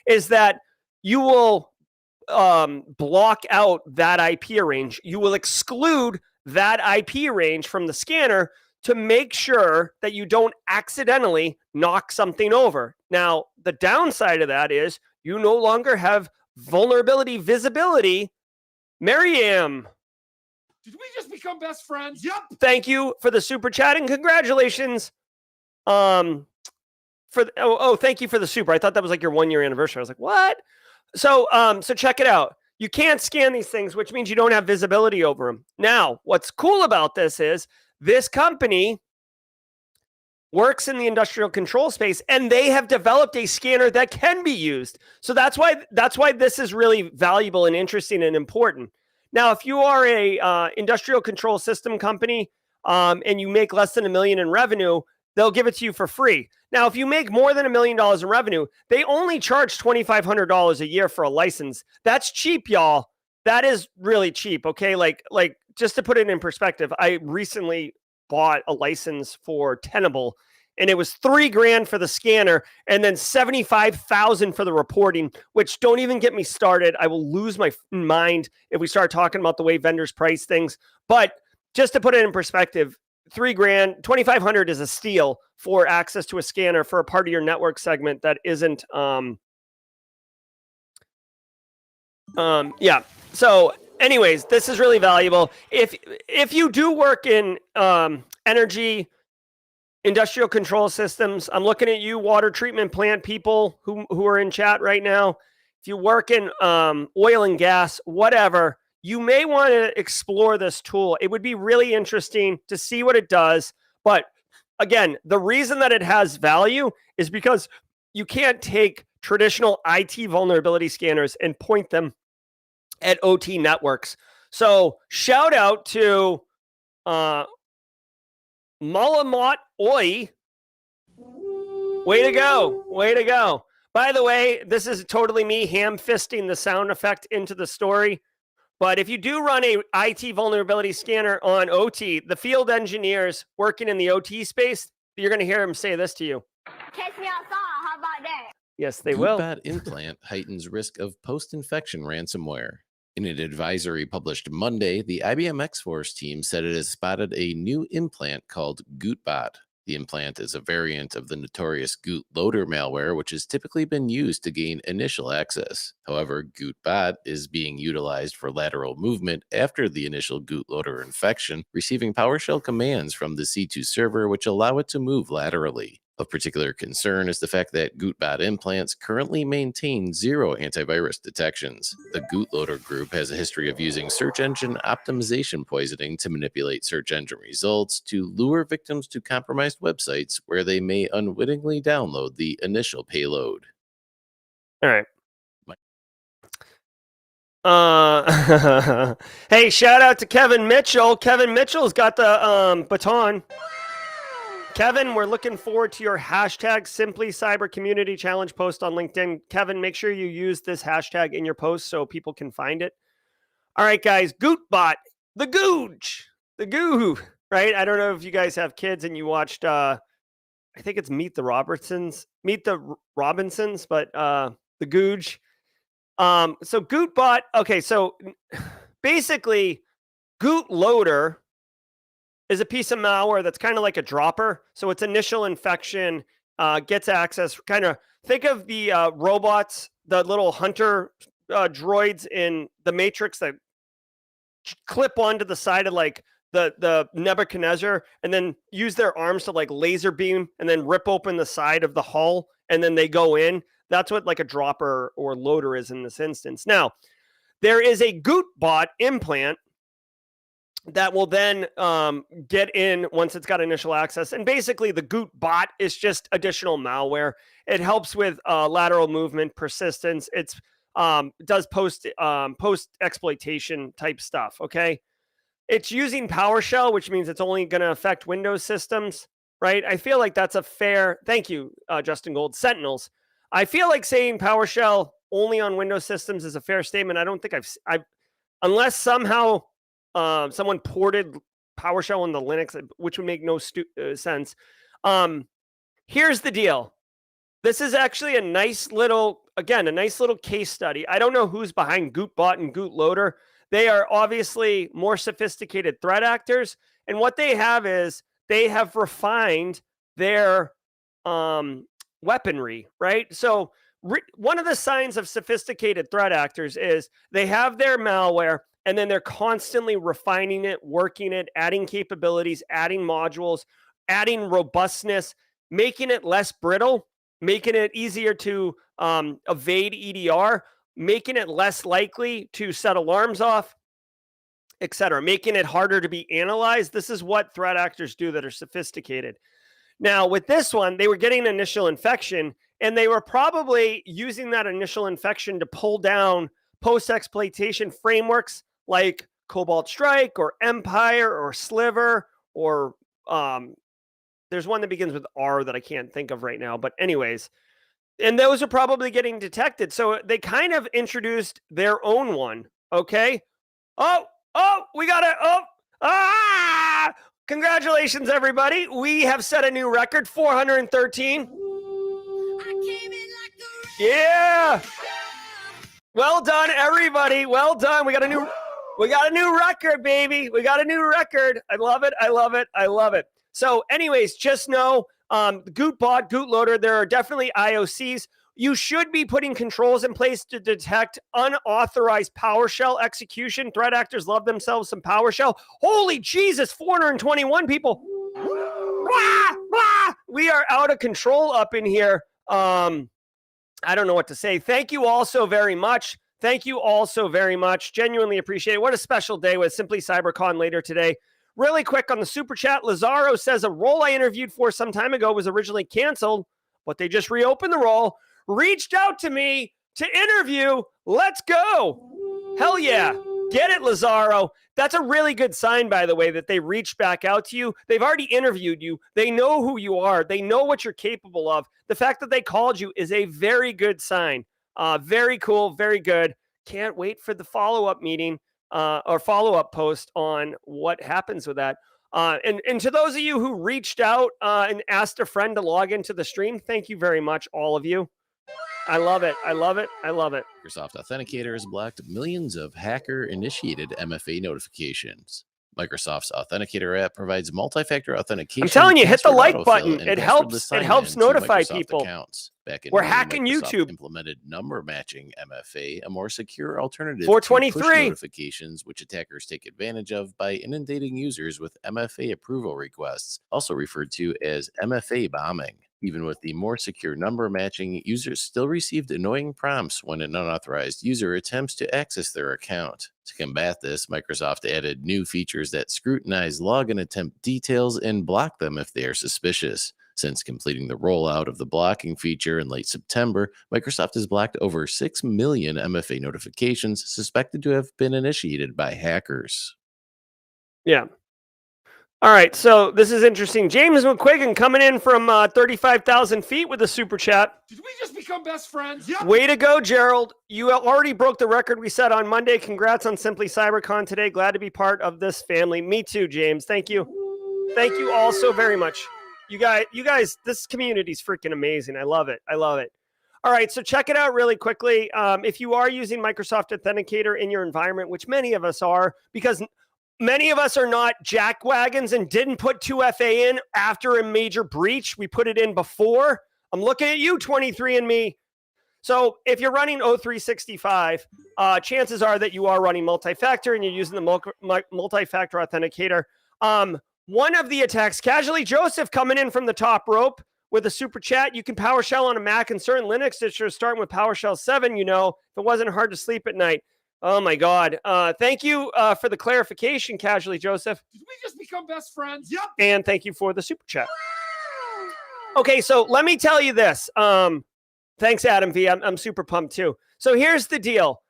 is that you will block out that IP range. You will exclude that IP range from the scanner to make sure that you don't accidentally knock something over. Now, the downside of that is you no longer have vulnerability visibility. Maryam, Did we just become best friends? Yep. thank you for the super chat and congratulations. Thank you for the super. I thought that was like your 1 year anniversary. I was like, what? So check it out. You can't scan these things, which means you don't have visibility over them. Now, what's cool about this is this company works in the industrial control space, and they have developed a scanner that can be used. So that's why this is really valuable and interesting and important. Now, if you are a industrial control system company and you make less than $1 million in revenue, they'll give it to you for free. Now, if you make more than $1 million in revenue, they only charge $2,500 a year for a license. That's cheap, y'all. That is really cheap. Okay, like just to put it in perspective, I recently bought a license for Tenable, and it was $3,000 for the scanner, and then $75,000 for the reporting. Which, don't even get me started. I will lose my mind if we start talking about the way vendors price things. But just to put it in perspective, $3,000, $2,500 is a steal for access to a scanner for a part of your network segment that isn't. Yeah. So, anyways, this is really valuable. If you do work in energy, industrial control systems, I'm looking at you, water treatment plant people who are in chat right now. If you work in oil and gas, whatever, you may want to explore this tool. It would be really interesting to see what it does. But again, the reason that it has value is because you can't take traditional IT vulnerability scanners and point them at OT networks. So shout out to Malamat Oi. Way to go. Way to go. By the way, this is totally me ham-fisting the sound effect into the story. But if you do run a IT vulnerability scanner on OT, the field engineers working in the OT space, you're going to hear them say this to you. Catch me outside. How about that? Yes, they will. Gootbot implant heightens risk of post-infection ransomware. In an advisory published Monday, the IBM X-Force team said it has spotted a new implant called Gootbot. The implant is a variant of the notorious Goot loader malware, which has typically been used to gain initial access. However, Gootbot is being utilized for lateral movement after the initial Goot loader infection, receiving PowerShell commands from the C2 server which allow it to move laterally. Of particular concern is the fact that Gootbot implants currently maintain 0 antivirus detections. The Gootloader group has a history of using search engine optimization poisoning to manipulate search engine results to lure victims to compromised websites where they may unwittingly download the initial payload. All right. Hey, shout out to Kevin Mitchell. Kevin Mitchell's got the baton. Kevin, we're looking forward to your hashtag Simply Cyber Community Challenge post on LinkedIn. Kevin, make sure you use this hashtag in your post so people can find it. All right, guys, Gootbot, the Googe, the Goo, right? I don't know if you guys have kids and you watched, I think it's Meet the Robinsons, but the Googe. So Gootbot, okay, so basically Goot Loader is a piece of malware that's kind of like a dropper. So its initial infection gets access. Kind of think of the robots, the little hunter droids in the Matrix that clip onto the side of like the Nebuchadnezzar and then use their arms to like laser beam and then rip open the side of the hull and then they go in. That's what like a dropper or loader is in this instance. Now, there is a Gootbot implant that will then get in once it's got initial access. And basically the Gootbot is just additional malware. It helps with lateral movement, persistence. It's does post exploitation type stuff, okay? It's using PowerShell, which means it's only going to affect Windows systems, right? I feel like that's a fair, thank you, Justin Gold, Sentinels. I feel like saying PowerShell only on Windows systems is a fair statement. I don't think I've unless somehow someone ported PowerShell on the Linux, which would make no sense. Here's the deal. This is actually a nice little again, a nice little case study. I don't know who's behind Gootbot and Gootloader. They are obviously more sophisticated threat actors. And what they have is they have refined their weaponry, right? So one of the signs of sophisticated threat actors is they have their malware and then they're constantly refining it, working it, adding capabilities, adding modules, adding robustness, making it less brittle, making it easier to evade EDR, making it less likely to set alarms off, etc., making it harder to be analyzed. This is what threat actors do that are sophisticated. Now, with this one, they were getting initial infection, and they were probably using that initial infection to pull down post-exploitation frameworks like Cobalt Strike or Empire or Sliver or there's one that begins with R that I can't think of right now. But anyways, and those are probably getting detected. So they kind of introduced their own one. Okay. Oh, we got it. Congratulations, everybody. We have set a new record, 413. Yeah. Well done, everybody. Well done. We got a new record, baby. We got a new record. I love it. I love it. I love it. So anyways, just know Gootbot, Gootloader, there are definitely IOCs. You should be putting controls in place to detect unauthorized PowerShell execution. Threat actors love themselves some PowerShell. Holy Jesus, 421 people. We are out of control up in here. I don't know what to say. Thank you all so very much. Thank you all so very much. Genuinely appreciate it. What a special day with Simply CyberCon later today. Really quick on the super chat, Lazaro says a role I interviewed for some time ago was originally canceled, but they just reopened the role, reached out to me to interview. Let's go. Hell yeah. Get it, Lazaro. That's a really good sign, by the way, that they reached back out to you. They've already interviewed you. They know who you are. They know what you're capable of. The fact that they called you is a very good sign. Very cool. Very good. Can't wait for the follow-up meeting. Or follow-up post on what happens with that. And to those of you who reached out and asked a friend to log into the stream, thank you very much, all of you. I love it. I love it. I love it. Microsoft Authenticator has blocked millions of hacker-initiated MFA notifications. Microsoft's Authenticator app provides multi-factor authentication. I'm telling you, hit the password like autofill, button. and It passwordless helps. It sign-in helps to notify Microsoft people. accounts. Back in We're May, hacking Microsoft YouTube. implemented number matching MFA, a more secure alternative 423. to push notifications, which attackers take advantage of by inundating users with MFA approval requests, also referred to as MFA bombing. Even with the more secure number matching, users still received annoying prompts when an unauthorized user attempts to access their account. To combat this, Microsoft added new features that scrutinize login attempt details and block them if they are suspicious. Since completing the rollout of the blocking feature in late September, Microsoft has blocked over 6 million MFA notifications suspected to have been initiated by hackers. Yeah. All right, so this is interesting. James McQuiggan coming in from 35,000 feet with a super chat. Did we just become best friends? Yep. Way to go, Gerald. You already broke the record we set on Monday. Congrats on Simply CyberCon today. Glad to be part of this family. Me too, James. Thank you. Thank you all so very much. You guys, this community is freaking amazing. I love it. I love it. All right, so check it out really quickly. If you are using Microsoft Authenticator in your environment, which many of us are, because many of us are not jackwagons and didn't put 2FA in after a major breach. We put it in before. I'm looking at you, 23andMe. So if you're running O365, chances are that you are running multi-factor and you're using the multi-factor authenticator. One of the attacks, Casually Joseph coming in from the top rope with a super chat. You can PowerShell on a Mac and certain Linux distros starting with PowerShell 7, if it wasn't hard to sleep at night. Oh my God. Thank you for the clarification, Casually Joseph. Did we just become best friends? Yep. And thank you for the super chat. Okay, so let me tell you this. Thanks, Adam V. I'm super pumped too. So here's the deal.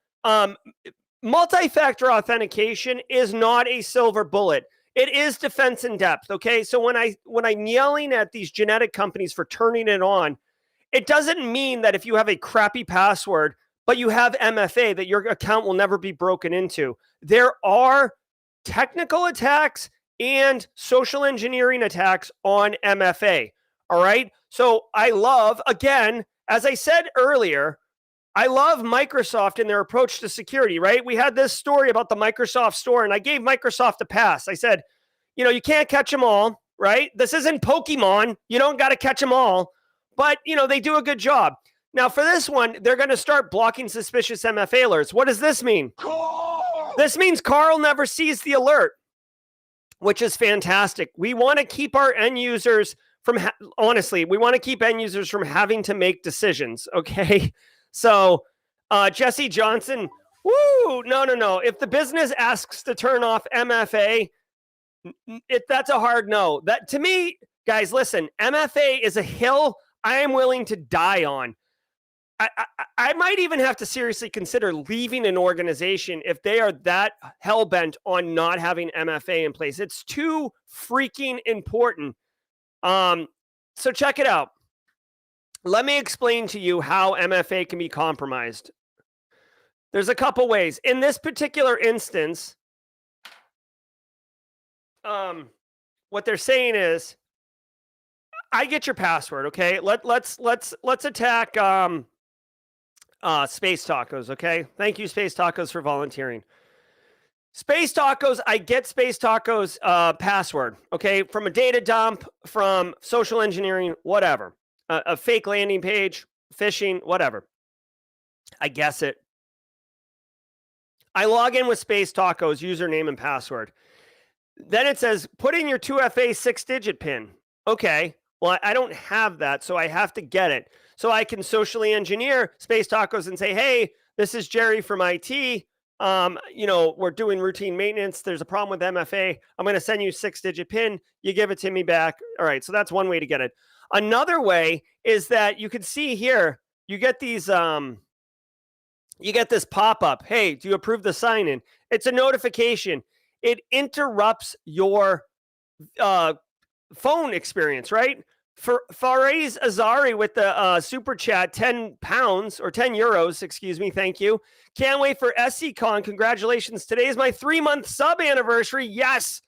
Multi-factor authentication is not a silver bullet. It is defense in depth, okay? So when I'm yelling at these genetic companies for turning it on, it doesn't mean that if you have a crappy password, but you have MFA, that your account will never be broken into. There are technical attacks and social engineering attacks on MFA, all right? So I love, again, as I said earlier, I love Microsoft and their approach to security, right? We had this story about the Microsoft store, and I gave Microsoft a pass. I said, you can't catch them all, right? This isn't Pokemon. You don't got to catch them all. But, they do a good job. Now, for this one, they're going to start blocking suspicious MFA alerts. What does this mean? This means Carl never sees the alert, which is fantastic. We want to keep our end users from, honestly, we want to keep end users from having to make decisions, okay? So, Jesse Johnson, no. If the business asks to turn off MFA, that's a hard no. That, to me, guys, listen, MFA is a hill I am willing to die on. I might even have to seriously consider leaving an organization if they are that hell-bent on not having MFA in place. It's too freaking important. So check it out. Let me explain to you how MFA can be compromised. There's a couple ways. In this particular instance, what they're saying is, I get your password, okay? Let's attack Space Tacos, okay? Thank you, Space Tacos, for volunteering. Space Tacos, I get Space Tacos password, okay? From a data dump, from social engineering, whatever. A fake landing page, phishing, whatever. I guess it. I log in with Space Tacos, username and password. Then it says, put in your 2FA 6-digit PIN. Okay, well, I don't have that, so I have to get it. So I can socially engineer Space Tacos and say, hey, this is Jerry from IT. We're doing routine maintenance. There's a problem with MFA. I'm going to send you 6-digit PIN. You give it to me back. All right, so that's one way to get it. Another way is that you can see here, you get these, you get this pop-up. Hey, do you approve the sign-in? It's a notification. It interrupts your phone experience, right? For Fariz Azari with the super chat, 10 pounds or 10 euros, excuse me. Thank you. Can't wait for SCCon. Congratulations. Today is my 3-month sub anniversary. Yes.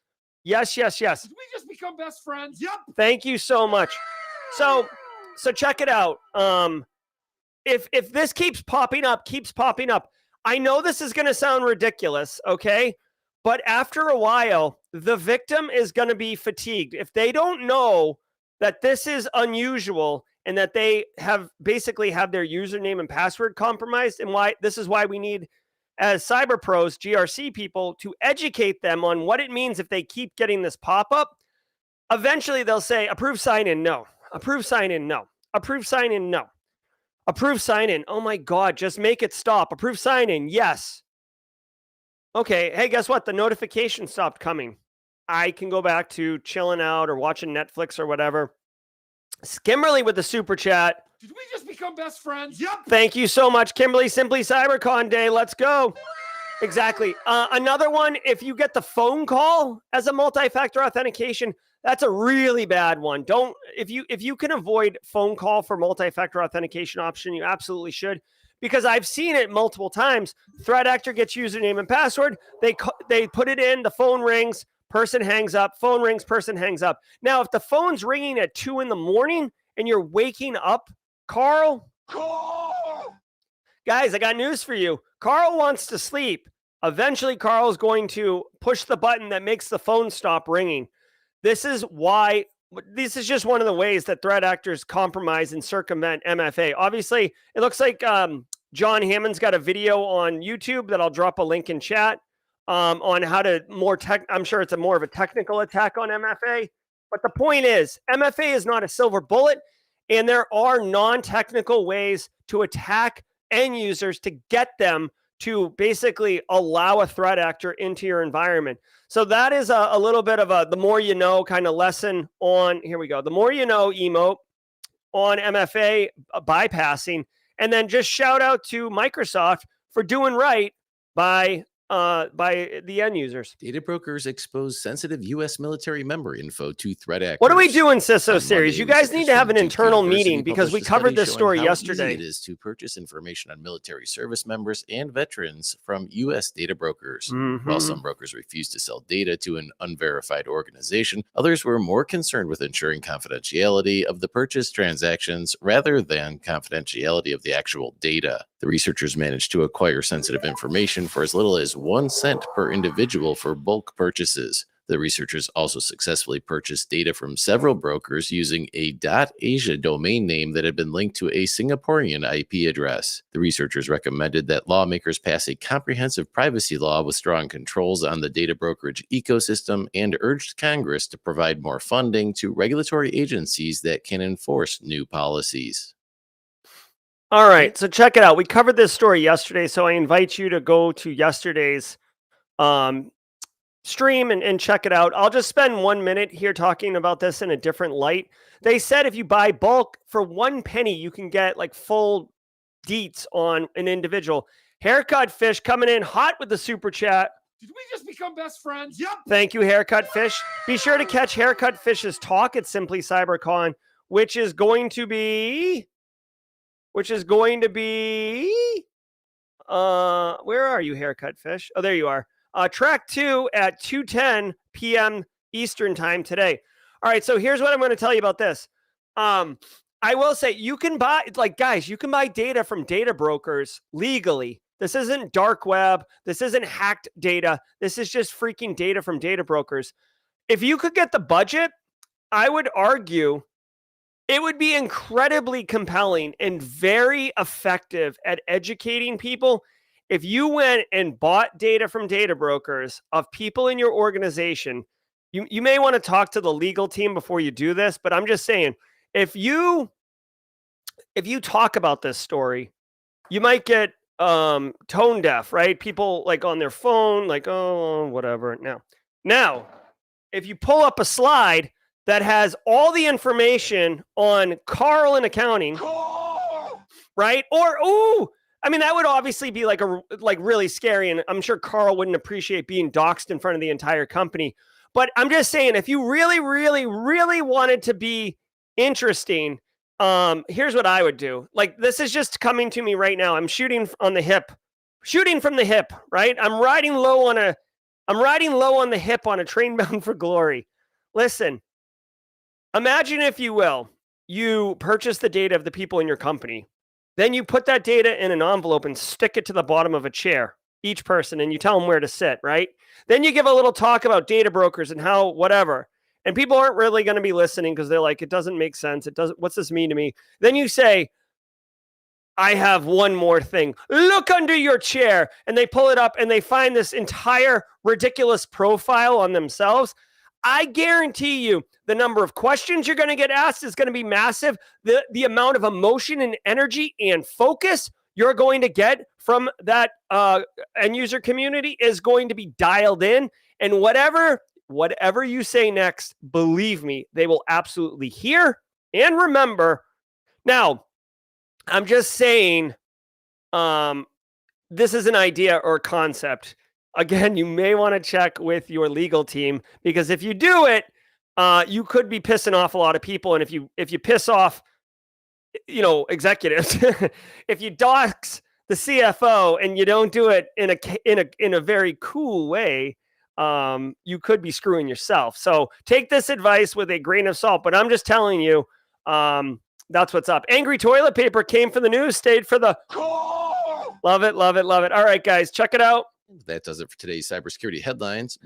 Did we just become best friends? Yep. Thank you so much. So check it out. If this keeps popping up, I know this is going to sound ridiculous, okay? But after a while, the victim is going to be fatigued. If they don't know that this is unusual and that they have basically have their username and password compromised, and this is why we need, as cyber pros, GRC people, to educate them on what it means if they keep getting this pop-up. Eventually, they'll say, approve sign-in, no. Approve sign-in, no. Approve sign-in, no. Approve sign-in. Oh my God, just make it stop. Approve sign-in, yes. Okay, hey, guess what? The notification stopped coming. I can go back to chilling out or watching Netflix or whatever. Kimberly with the super chat. Did we just become best friends? Yep. Thank you so much, Kimberly. Simply CyberCon Day. Let's go. Exactly. Another one, if you get the phone call as a multi-factor authentication, that's a really bad one. If you can avoid phone call for multi-factor authentication option, you absolutely should. Because I've seen it multiple times. Threat actor gets username and password. They put it in, the phone rings, person hangs up, phone rings, person hangs up. Now, if the phone's ringing at 2 a.m. and you're waking up, Carl, guys, I got news for you. Carl wants to sleep. Eventually, Carl's going to push the button that makes the phone stop ringing. This is just one of the ways that threat actors compromise and circumvent MFA. Obviously, it looks like John Hammond's got a video on YouTube that I'll drop a link in chat on how to I'm sure it's more of a technical attack on MFA. But the point is, MFA is not a silver bullet, and there are non-technical ways to attack end users to get them to basically allow a threat actor into your environment. So that is a little bit of the more you know kind of lesson on, here we go, the more you know emote on MFA bypassing. And then just shout out to Microsoft for doing right by by the end users. Data brokers expose sensitive U.S. military member info to threat actors. What do we do in CISO On series? Monday, You guys need to have an researchers from internal Duke meeting University because we published a covered study this showing story how yesterday. easy it is to purchase information on military service members and veterans from U.S. data brokers. While some brokers refused to sell data to an unverified organization, others were more concerned with ensuring confidentiality of the purchase transactions rather than confidentiality of the actual data. The researchers managed to acquire sensitive information for as little as 1 cent per individual for bulk purchases. The researchers also successfully purchased data from several brokers using a .asia domain name that had been linked to a Singaporean IP address. The researchers recommended that lawmakers pass a comprehensive privacy law with strong controls on the data brokerage ecosystem and urged Congress to provide more funding to regulatory agencies that can enforce new policies. All right, so check it out. We covered this story yesterday, so I invite you to go to yesterday's stream and check it out. I'll just spend 1 minute here talking about this in a different light. They said if you buy bulk for 1 penny, you can get like full deets on an individual. Haircut Fish coming in hot with the super chat. Did we just become best friends? Yep. Thank you, Haircut Fish. Be sure to catch Haircut Fish's talk at Simply CyberCon, which is going to be where are you, Haircut Fish? Oh, there you are. Track 2 at 2:10 p.m. Eastern time today. All right, so here's what I'm going to tell you about this. I will say you can buy, guys, you can buy data from data brokers legally. This isn't dark web. This isn't hacked data. This is just freaking data from data brokers. If you could get the budget, I would argue it would be incredibly compelling and very effective at educating people if you went and bought data from data brokers of people in your organization. You may want to talk to the legal team before you do this, but I'm just saying, if you talk about this story, you might get tone deaf, right? People like on their phone, like, oh, whatever. Now, if you pull up a slide that has all the information on Carl in accounting, right? Or, that would obviously be like really scary. And I'm sure Carl wouldn't appreciate being doxxed in front of the entire company. But I'm just saying, if you really, really, really wanted to be interesting, here's what I would do. Like, this is just coming to me right now. I'm shooting from the hip, right? I'm riding low on the hip on a train bound for glory. Listen, imagine, if you will, you purchase the data of the people in your company. Then you put that data in an envelope and stick it to the bottom of a chair, each person, and you tell them where to sit, right? Then you give a little talk about data brokers and how whatever. And people aren't really going to be listening because they're like, it doesn't make sense. What's this mean to me? Then you say, I have one more thing. Look under your chair. And they pull it up and they find this entire ridiculous profile on themselves. I guarantee you the number of questions you're going to get asked is going to be massive. The amount of emotion and energy and focus you're going to get from that end user community is going to be dialed in. And whatever you say next, believe me, they will absolutely hear and remember. Now, I'm just saying, this is an idea or concept. Again, you may want to check with your legal team, because if you do it, you could be pissing off a lot of people. And if you piss off, executives, if you dox the CFO and you don't do it in a very cool way, you could be screwing yourself. So take this advice with a grain of salt. But I'm just telling you, that's what's up. Angry toilet paper came for the news, stayed for the call. Love it, love it, love it. All right, guys, check it out. That does it for today's cybersecurity headlines.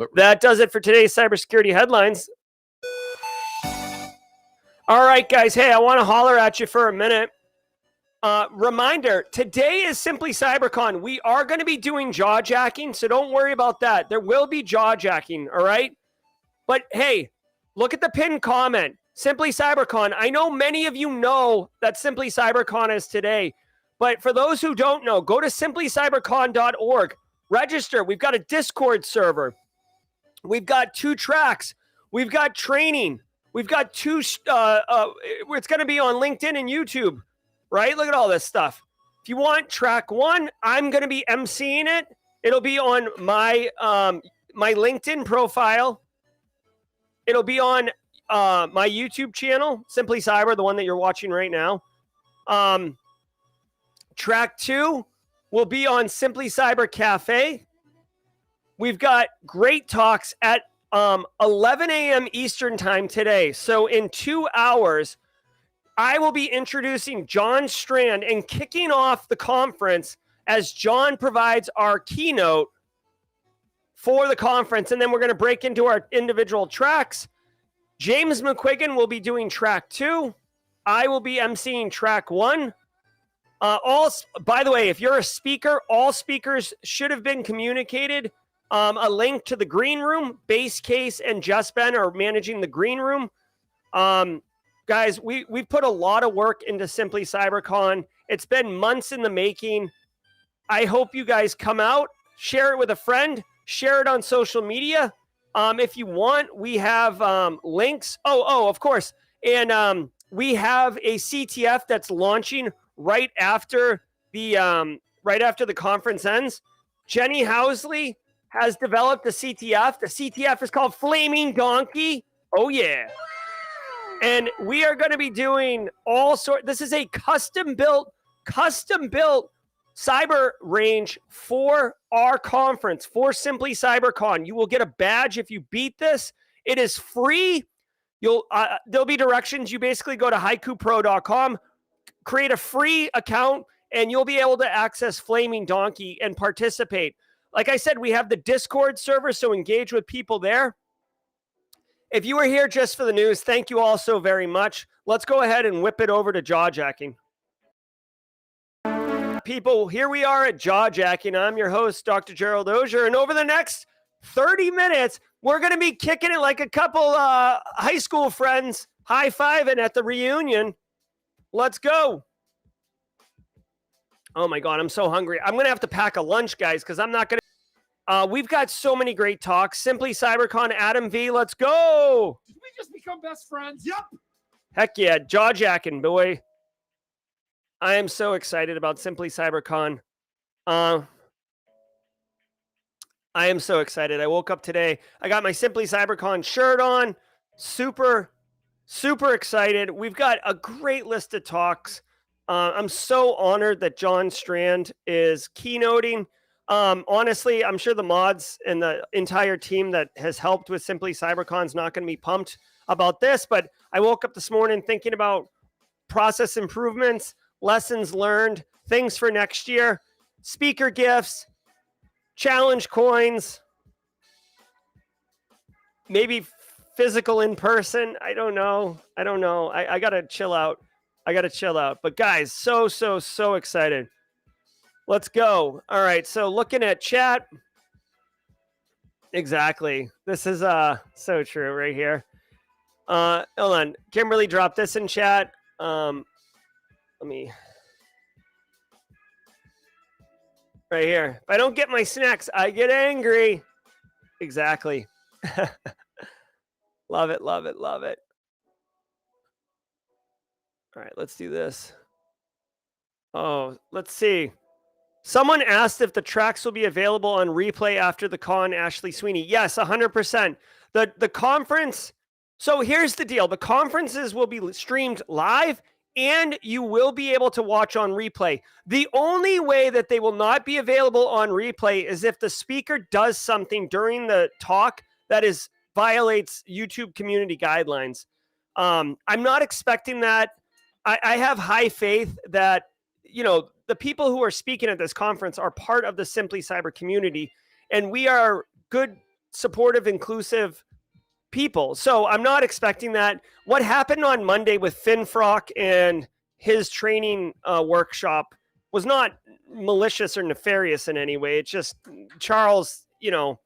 All right, guys. Hey, I want to holler at you for a minute. Reminder, today is Simply CyberCon. We are going to be doing jaw jacking, so don't worry about that. There will be jaw jacking, all right? But hey, look at the pinned comment. Simply CyberCon. I know many of you know that Simply CyberCon is today, but for those who don't know, go to simplycybercon.org. Register. We've got a Discord server. We've got 2 tracks. We've got training. We've got 2. It's going to be on LinkedIn and YouTube, right? Look at all this stuff. If you want track 1, I'm going to be emceeing it. It'll be on my my LinkedIn profile. It'll be on my YouTube channel, Simply Cyber, the one that you're watching right now. Track 2 will be on Simply Cyber Cafe. We've got great talks at 11 a.m. Eastern time today. So in 2 hours, I will be introducing John Strand and kicking off the conference as John provides our keynote for the conference. And then we're going to break into our individual tracks. James McQuiggan will be doing track 2. I will be emceeing track 1. By the way, if you're a speaker, all speakers should have been communicated. A link to the green room. Base Case and Just Ben are managing the green room. Guys, we've put a lot of work into Simply CyberCon. It's been months in the making. I hope you guys come out, share it with a friend, share it on social media. If you want, we have links. Of course. And we have a CTF that's launching right after the conference ends. Jenny Housley has developed a CTF. The CTF is called Flaming Donkey. Oh yeah. And we are going to be doing all sorts. This is a custom built cyber range for our conference, for Simply CyberCon. You will get a badge if you beat this. It is free. There'll be directions. You basically go to haikupro.com, create a free account, and you'll be able to access Flaming Donkey and participate. Like I said, we have the Discord server, so engage with people there. If you were here just for the news, thank you all so very much. Let's go ahead and whip it over to jaw-jacking. People, here we are at jaw-jacking. I'm your host, Dr. Gerald Auger, and over the next 30 minutes, we're going to be kicking it like a couple high school friends, high-fiving at the reunion. Let's go. Oh my God, I'm so hungry. I'm going to have to pack a lunch, guys, because I'm not going to. We've got so many great talks. Simply CyberCon, Adam V, let's go. Did we just become best friends? Yep. Heck yeah, jaw-jacking, boy. I am so excited about Simply CyberCon. I am so excited. I woke up today. I got my Simply CyberCon shirt on. Super, super excited. We've got a great list of talks. I'm so honored that John Strand is keynoting. Honestly, I'm sure the mods and the entire team that has helped with Simply CyberCon is not going to be pumped about this, but I woke up this morning thinking about process improvements, lessons learned, things for next year, speaker gifts, challenge coins, maybe physical in person. I don't know. I got to chill out. But guys, so excited. Let's go. All right. So looking at chat. Exactly. This is so true right here. Hold on. Kimberly dropped this in chat. Let me. Right here. If I don't get my snacks, I get angry. Exactly. Love it. All right, let's do this. Oh, let's see. Someone asked if the tracks will be available on replay after the con, Ashley Sweeney. Yes, 100%. The conference. So here's the deal. The conferences will be streamed live and you will be able to watch on replay. The only way that they will not be available on replay is if the speaker does something during the talk that violates YouTube community guidelines. I'm not expecting that. I have high faith that, the people who are speaking at this conference are part of the Simply Cyber community, and we are good, supportive, inclusive people. So I'm not expecting that. What happened on Monday with Finfrock and his training workshop was not malicious or nefarious in any way. It's just Charles, it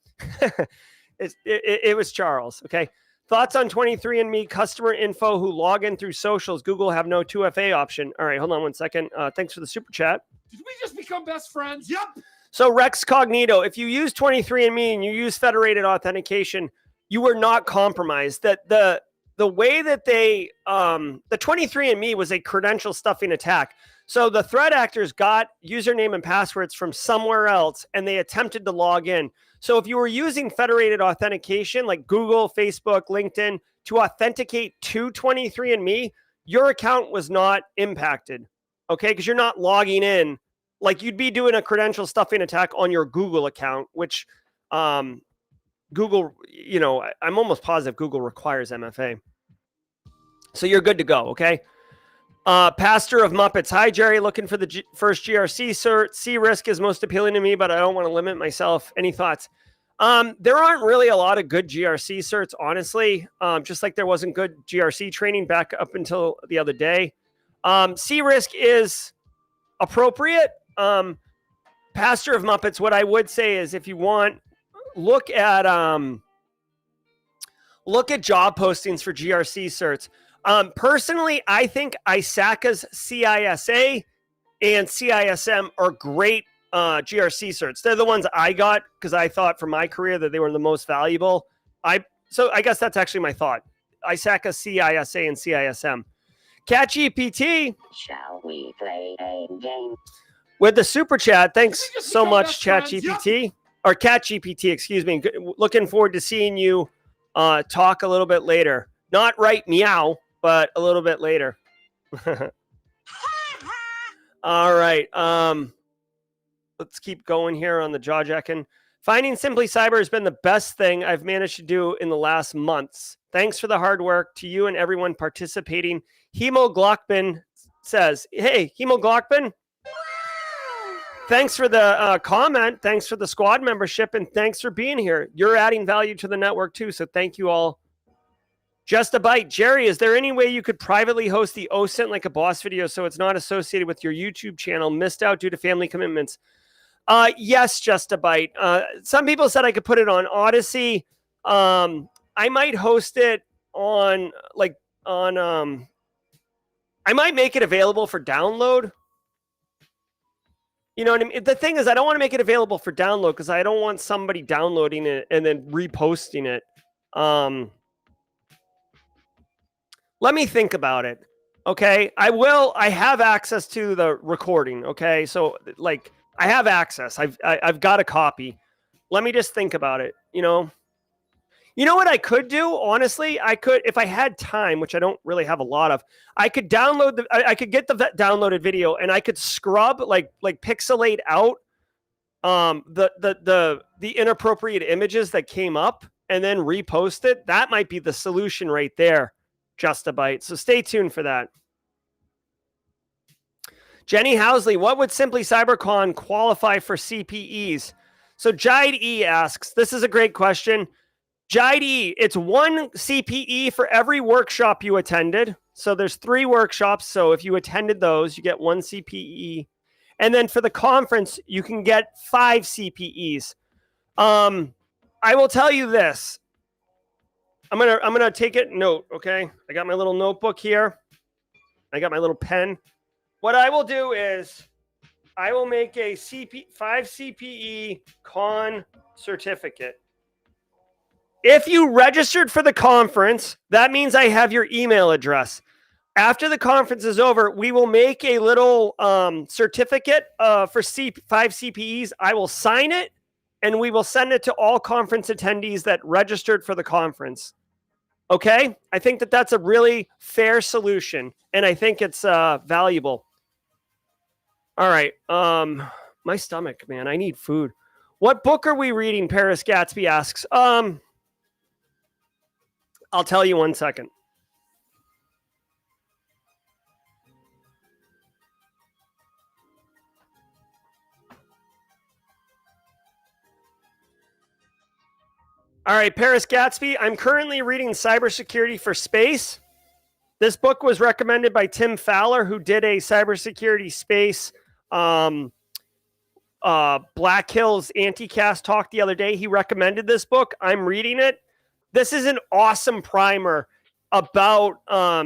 was Charles. Okay. Thoughts on 23andMe customer info who log in through socials? Google have no 2FA option. All right, hold on 1 second. Thanks for the super chat. Did we just become best friends? Yep. So Rex Cognito, if you use 23andMe and you use federated authentication, you were not compromised. That the way that they, the 23andMe was a credential stuffing attack. So the threat actors got username and passwords from somewhere else, and they attempted to log in. So if you were using federated authentication like Google, Facebook, LinkedIn to authenticate to 23andMe, your account was not impacted, okay? Because you're not logging in. Like you'd be doing a credential stuffing attack on your Google account, which Google, I'm almost positive Google requires MFA. So you're good to go, okay? Pastor of Muppets. Hi, Jerry. Looking for the first GRC cert. C-risk is most appealing to me, but I don't want to limit myself. Any thoughts? There aren't really a lot of good GRC certs, honestly. Just like there wasn't good GRC training back up until the other day. C-risk is appropriate. Pastor of Muppets, what I would say is if you want, look at job postings for GRC certs. Personally, I think ISACA's CISA and CISM are great GRC certs. They're the ones I got because I thought for my career that they were the most valuable. So I guess that's actually my thought. ISACA, CISA, and CISM. ChatGPT. Shall we play a game? With the super chat. Thanks so much, ChatGPT. Or CatGPT, excuse me. Looking forward to seeing you talk a little bit later. Not right meow, but a little bit later. All right. Let's keep going here on the jaw jacking. Finding Simply Cyber has been the best thing I've managed to do in the last months. Thanks for the hard work to you and everyone participating. Hemoglobin says, hey, Hemoglobin, thanks for the comment. Thanks for the squad membership. And thanks for being here. You're adding value to the network too. So thank you all. Just a bite. Jerry, is there any way you could privately host the OSINT like a boss video so it's not associated with your YouTube channel, missed out due to family commitments? Yes, just a bite. Some people said I could put it on Odyssey. I might host it on I might make it available for download. You know what I mean? The thing is, I don't want to make it available for download because I don't want somebody downloading it and then reposting it. Let me think about it. Okay. I have access to the recording. Okay. So like I have access. I've got a copy. Let me just think about it. You know what I could do? Honestly, I could, if I had time, which I don't really have a lot of, I could download I could get the downloaded video and I could scrub like pixelate out the inappropriate images that came up and then repost it. That might be the solution right there. Just a bite. So stay tuned for that. Jenny Housley, what would Simply CyberCon qualify for CPEs? So Jide E asks, this is a great question. Jide E, it's one CPE for every workshop you attended. So there's 3 workshops. So if you attended those, you get 1 CPE. And then for the conference, you can get 5 CPEs. I will tell you this. I'm gonna take it note, okay? I got my little notebook here. I got my little pen. What I will do is I will make a 5 CPE con certificate. If you registered for the conference, that means I have your email address. After the conference is over, we will make a little certificate for 5 CPEs. I will sign it, and we will send it to all conference attendees that registered for the conference. Okay? I think that that's a really fair solution, and I think it's valuable. All right. My stomach, man. I need food. What book are we reading? Paris Gatsby asks. I'll tell you 1 second. All right, Paris Gatsby. I'm currently reading Cybersecurity for Space. This book was recommended by Tim Fowler, who did a cybersecurity space Black Hills Anticast talk the other day. He recommended this book. I'm reading it. This is an awesome primer about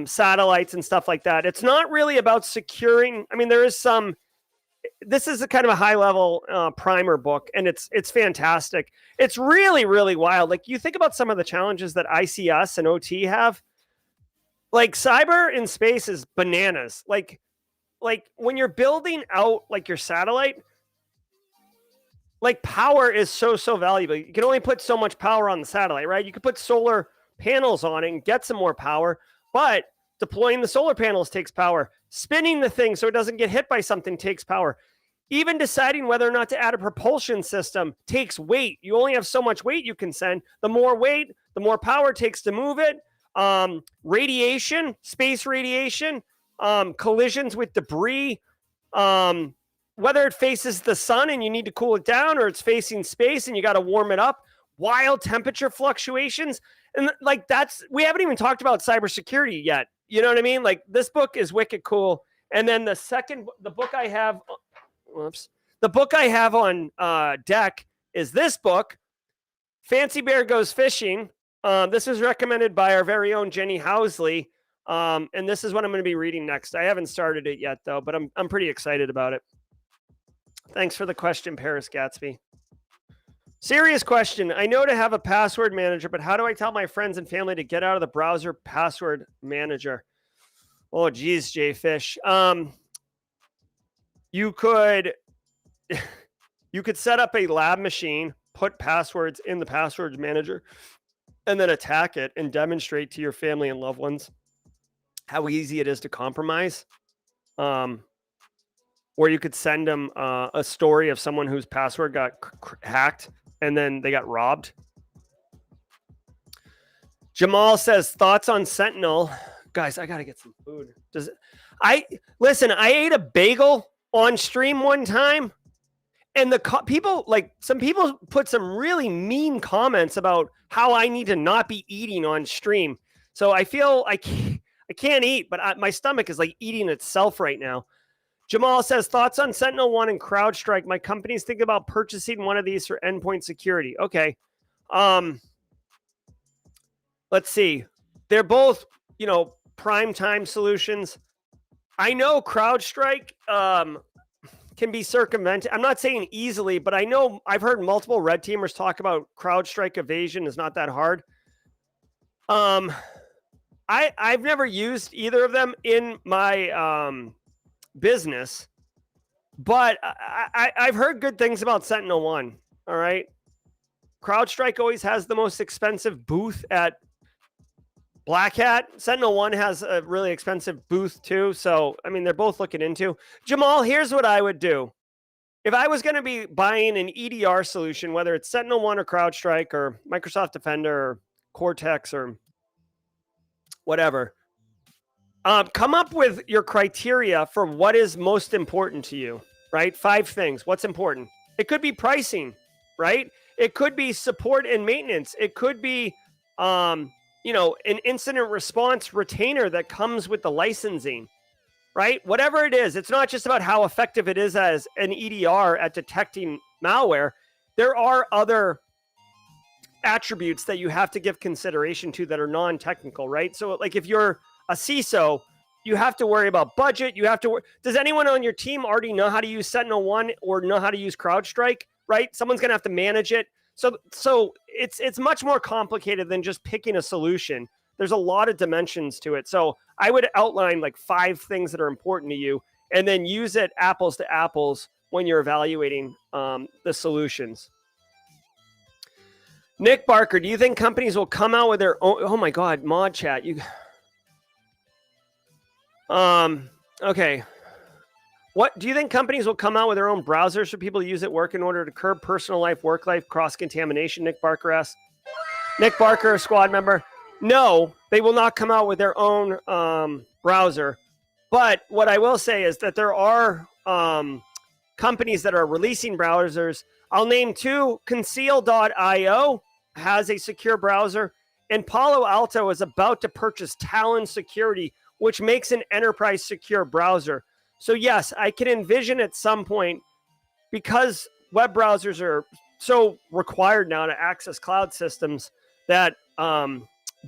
satellites and stuff like that. It's not really about securing. I mean, there is some. This is a kind of a high level primer book, and it's fantastic. It's really, really wild. Like you think about some of the challenges that ICS and OT have. Like cyber in space is bananas. Like like when you're building out like your satellite, like power is so valuable. You can only put so much power on the satellite, right? You could put solar panels on it and get some more power, but deploying the solar panels takes power. Spinning the thing so it doesn't get hit by something takes power. Even deciding whether or not to add a propulsion system takes weight. You only have so much weight you can send. The more weight, the more power it takes to move it. Radiation, space radiation, collisions with debris, whether it faces the sun and you need to cool it down, or it's facing space and you got to warm it up, wild temperature fluctuations. And like we haven't even talked about cybersecurity yet. You know what I mean? Like this book is wicked cool. And then the book I have on deck is this book, Fancy Bear Goes Fishing. This was recommended by our very own Jenny Housley. And this is what I'm going to be reading next. I haven't started it yet though, but I'm pretty excited about it. Thanks for the question, Paris Gatsby. Serious question. I know to have a password manager, but how do I tell my friends and family to get out of the browser password manager? Oh, geez, Jay Fish. You could set up a lab machine, put passwords in the passwords manager, and then attack it and demonstrate to your family and loved ones how easy it is to compromise. Or you could send them a story of someone whose password got hacked and then they got robbed. Jamal says, thoughts on Sentinel. Guys, I got to get some food. I ate a bagel on stream one time, and some people put some really mean comments about how I need to not be eating on stream. So I feel I can't eat, but my stomach is like eating itself right now. Jamal says, thoughts on Sentinel-1 and CrowdStrike. My company's thinking about purchasing one of these for endpoint security. Okay. Let's see. They're both, prime time solutions. I know CrowdStrike can be circumvented. I'm not saying easily, but I know I've heard multiple red teamers talk about CrowdStrike evasion is not that hard. I've never used either of them in my business, but I've heard good things about Sentinel-1. All right. CrowdStrike always has the most expensive booth at Black Hat. Sentinel-1 has a really expensive booth too. So, I mean, they're both looking into. Jamal, here's what I would do. If I was going to be buying an EDR solution, whether it's Sentinel-1 or CrowdStrike or Microsoft Defender or Cortex or whatever, come up with your criteria for what is most important to you, right? 5 things. What's important? It could be pricing, right? It could be support and maintenance. It could be, an incident response retainer that comes with the licensing, right? Whatever it is, it's not just about how effective it is as an EDR at detecting malware. There are other attributes that you have to give consideration to that are non-technical, right? So like if you're a CISO, you have to worry about budget. Does anyone on your team already know how to use Sentinel-1 or know how to use CrowdStrike, right? Someone's going to have to manage it. So it's much more complicated than just picking a solution. There's a lot of dimensions to it. So I would outline like 5 things that are important to you and then use it apples to apples when you're evaluating the solutions. Nick Barker, do you think companies will come out with their own? Oh my God, mod chat. Okay. What do you think companies will come out with their own browsers for people to use at work in order to curb personal life, work life, cross-contamination? Nick Barker asks. Nick Barker, a squad member. No, they will not come out with their own browser. But what I will say is that there are companies that are releasing browsers. I'll name 2. Conceal.io has a secure browser, and Palo Alto is about to purchase Talon Security, which makes an enterprise secure browser. So yes, I can envision at some point, because web browsers are so required now to access cloud systems, that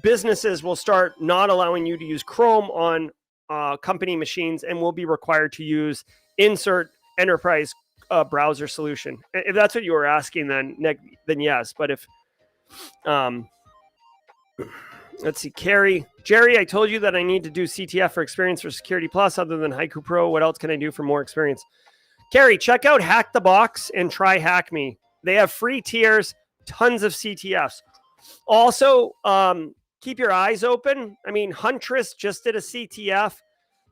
businesses will start not allowing you to use Chrome on company machines and will be required to use insert enterprise browser solution. If that's what you were asking, then Nick, then yes. But if Let's see, Carrie. Jerry, I told you that I need to do CTF for experience for Security Plus other than Haiku Pro. What else can I do for more experience? Carrie, check out Hack the Box and try Hack Me. They have free tiers, tons of CTFs. Also, keep your eyes open. I mean, Huntress just did a CTF.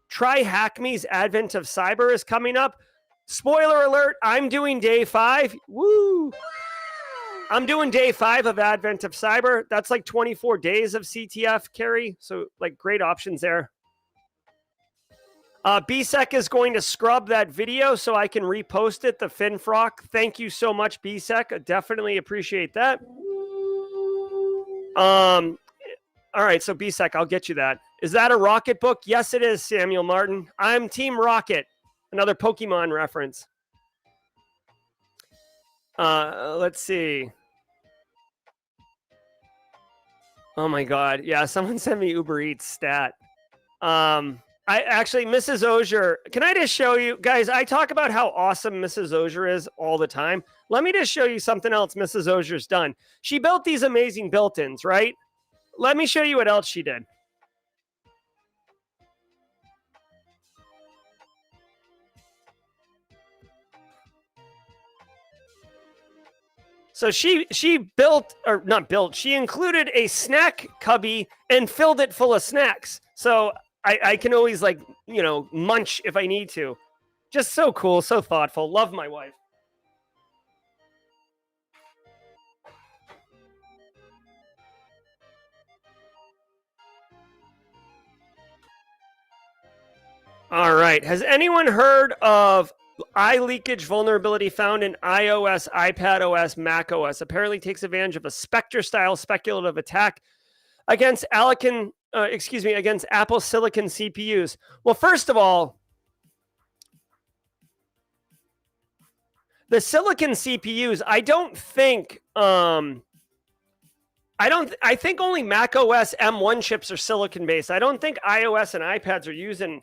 Try Hack Me's Advent of Cyber is coming up. Spoiler alert, I'm doing day 5. Woo! I'm doing day 5 of Advent of Cyber. That's like 24 days of CTF, Carrie. So, like, great options there. BSEC is going to scrub that video so I can repost it, the FinFrock. Thank you so much, BSEC. I definitely appreciate that. All right, so BSEC, I'll get you that. Is that a Rocket book? Yes, it is, Samuel Martin. I'm Team Rocket. Another Pokemon reference. Let's see. Oh my God. Yeah, someone sent me Uber Eats stat. I actually, Mrs. Auger, can I just show you guys? I talk about how awesome Mrs. Auger is all the time. Let me just show you something else Mrs. Auger's done. She built these amazing built-ins, right? Let me show you what else she did. So she built, or not built, she included a snack cubby and filled it full of snacks. So I can always, like, you know, munch if I need to. Just so cool, so thoughtful. Love my wife. All right. Has anyone heard of eye leakage vulnerability found in iOS, iPadOS, macOS? Apparently takes advantage of a Spectre-style speculative attack against against Apple Silicon CPUs. Well, first of all, the Silicon CPUs, I think only macOS M1 chips are silicon based. I don't think iOS and iPads are using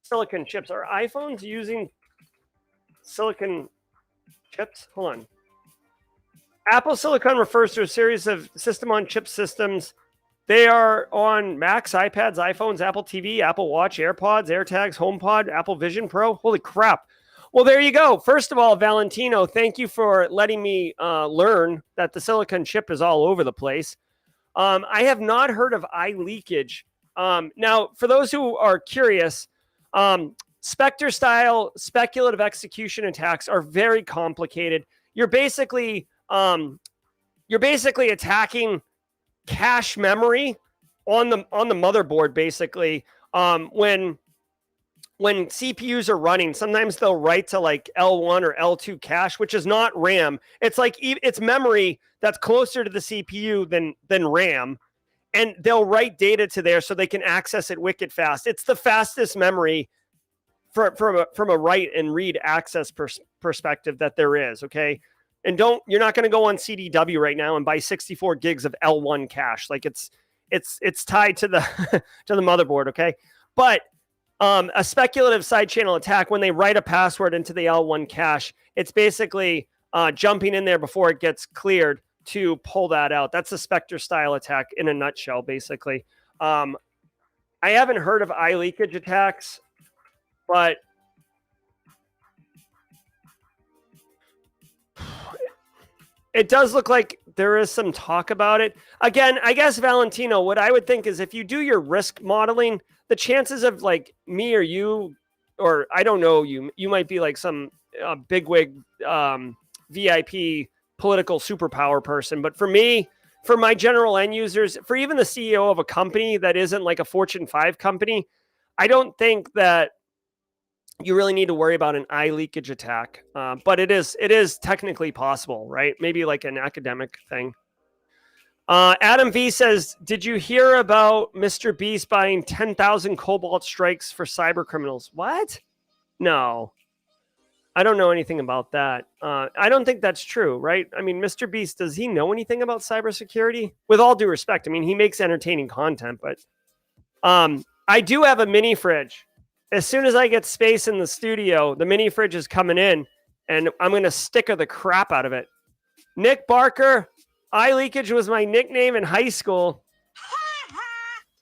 silicon chips. Are iPhones using silicon chips? Hold on. Apple Silicon refers to a series of system-on-chip systems. They are on Macs, iPads, iPhones, Apple TV, Apple Watch, AirPods, AirTags, HomePod, Apple Vision Pro. Holy crap. Well, there you go. First of all, Valentino, thank you for letting me learn that the silicon chip is all over the place. I have not heard of eye leakage. Now, for those who are curious, Spectre-style speculative execution attacks are very complicated. You're basically attacking cache memory on the motherboard. Basically, when CPUs are running, sometimes they'll write to like L1 or L2 cache, which is not RAM. It's like it's memory that's closer to the CPU than RAM, and they'll write data to there so they can access it wicked fast. It's the fastest memory from a write and read access perspective that there is. Okay. And you're not going to go on CDW right now and buy 64 gigs of L1 cache. Like it's tied to the to the motherboard. Okay. But a speculative side channel attack, when they write a password into the L1 cache, it's basically jumping in there before it gets cleared to pull that out. That's a Spectre style attack in a nutshell, basically. I haven't heard of eye leakage attacks, but it does look like there is some talk about it. Again, I guess, Valentino, what I would think is if you do your risk modeling, the chances of like me or you, or I don't know, you might be like some bigwig VIP political superpower person. But for me, for my general end users, for even the CEO of a company that isn't like a Fortune 5 company, I don't think that you really need to worry about an eye leakage attack. But it is technically possible, right? Maybe like an academic thing. Adam V says, did you hear about Mr. Beast buying 10,000 Cobalt strikes for cyber criminals? What? No, I don't know anything about that. I don't think that's true, right? I mean, Mr. Beast, does he know anything about cybersecurity? With all due respect, I mean, he makes entertaining content, but I do have a mini fridge. As soon as I get space in the studio, the mini fridge is coming in, and I'm going to sticker the crap out of it. Nick Barker, Eye leakage was my nickname in high school.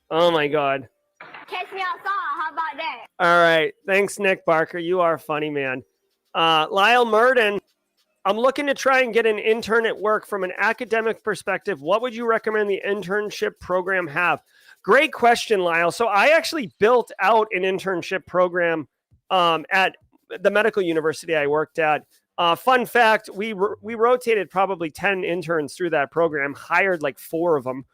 Oh my God. Catch me outside. How about that? All right. Thanks, Nick Barker. You are a funny man. Lyle Murden, I'm looking to try and get an intern at work. From an academic perspective, what would you recommend the internship program have? Great question, Lyle. So I actually built out an internship program at the medical university I worked at. Fun fact, we rotated probably 10 interns through that program, hired like 4 of them.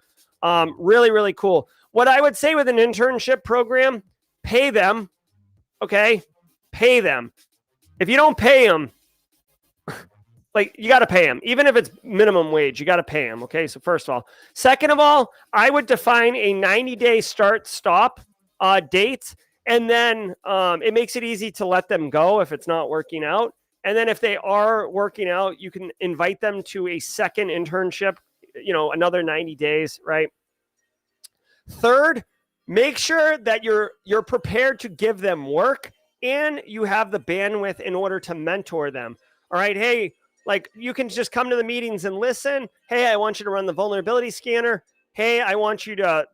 Really, really cool. What I would say with an internship program, pay them, okay? Pay them. If you don't pay them, like you got to pay them. Even if it's minimum wage, you got to pay them, okay? So first of all. Second of all, I would define a 90-day start-stop date, and then it makes it easy to let them go if it's not working out. And then if they are working out, you can invite them to a second internship, another 90 days, right? Third, make sure that you're prepared to give them work and you have the bandwidth in order to mentor them. All right. Hey, like you can just come to the meetings and listen. Hey, I want you to run the vulnerability scanner. Hey, I want you to,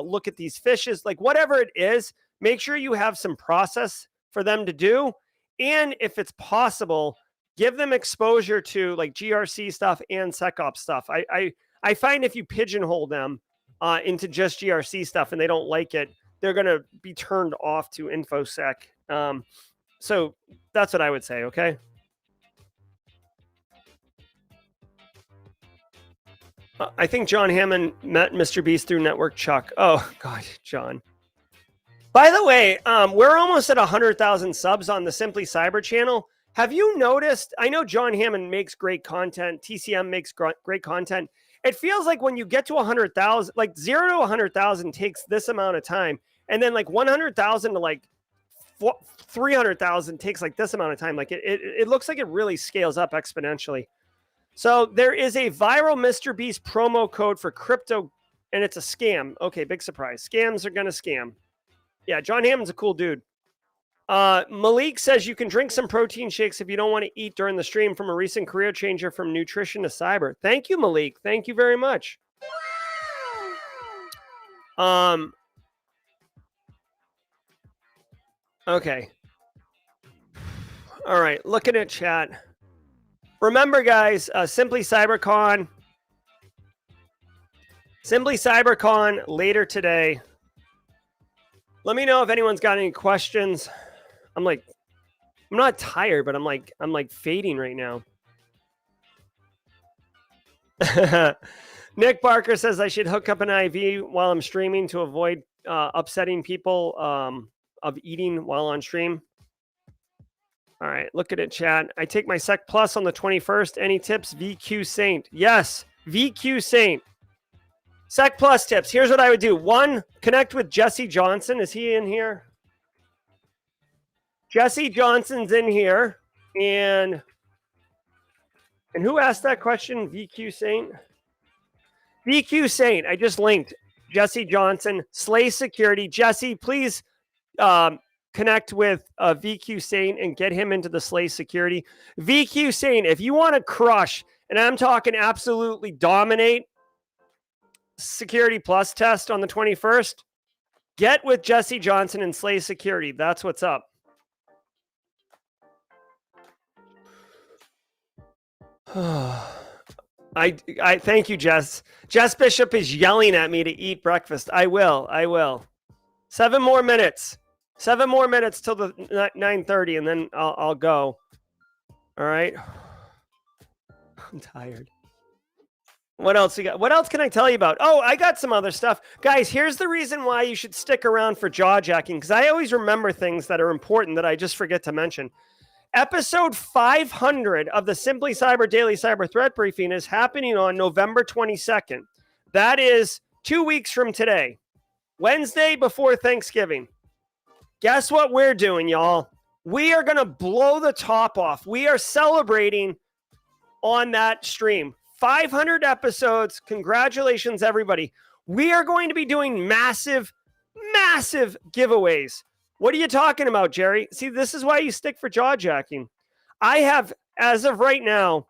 look at these fishes, like whatever it is, make sure you have some process for them to do. And if it's possible, give them exposure to like GRC stuff and SecOps stuff. I find if you pigeonhole them into just GRC stuff and they don't like it, they're going to be turned off to InfoSec. So that's what I would say. Okay. I think John Hammond met Mr. Beast through Network Chuck. Oh God, John. By the way, we're almost at 100,000 subs on the Simply Cyber channel. Have you noticed? I know John Hammond makes great content. TCM makes great content. It feels like when you get to 100,000, like 0 to 100,000 takes this amount of time. And then like 100,000 to like 300,000 takes like this amount of time. Like it looks like it really scales up exponentially. So there is a viral Mr. Beast promo code for crypto, and it's a scam. Okay, big surprise. Scams are going to scam. Yeah, John Hammond's a cool dude. Malik says you can drink some protein shakes if you don't want to eat during the stream, from a recent career changer from nutrition to cyber. Thank you, Malik. Thank you very much. Okay. All right, looking at chat. Remember, guys, Simply CyberCon. Simply CyberCon later today. Let me know if anyone's got any questions. I'm not tired, but I'm like fading right now. Nick Barker says I should hook up an IV while I'm streaming to avoid upsetting people of eating while on stream. All right, look at it, chat. I take my Sec Plus on the 21st. Any tips? VQ Saint. Yes, VQ Saint. Sec Plus tips. Here's what I would do. 1, connect with Jesse Johnson. Is he in here? Jesse Johnson's in here. And who asked that question? VQ Saint? VQ Saint. I just linked Jesse Johnson, Slay Security. Jesse, please connect with VQ Saint and get him into the Slay Security. VQ Saint, if you want to crush, and I'm talking absolutely dominate, Security Plus test on the 21st, get with Jesse Johnson and Slay Security. That's what's up. I thank you, Jess. Jess Bishop is yelling at me to eat breakfast. I will. 7 more minutes. 7 more minutes till the 9:30, and then I'll go. All right. I'm tired. What else you got? What else can I tell you about? Oh, I got some other stuff. Guys, here's the reason why you should stick around for jaw jacking, because I always remember things that are important that I just forget to mention. Episode 500 of the Simply Cyber Daily Cyber Threat Briefing is happening on November 22nd. That is 2 weeks from today, Wednesday before Thanksgiving. Guess what we're doing, y'all? We are going to blow the top off. We are celebrating on that stream. 500 episodes. Congratulations, everybody. We are going to be doing massive giveaways. What are you talking about, Jerry? See, this is why you stick for jaw jacking. I have, as of right now,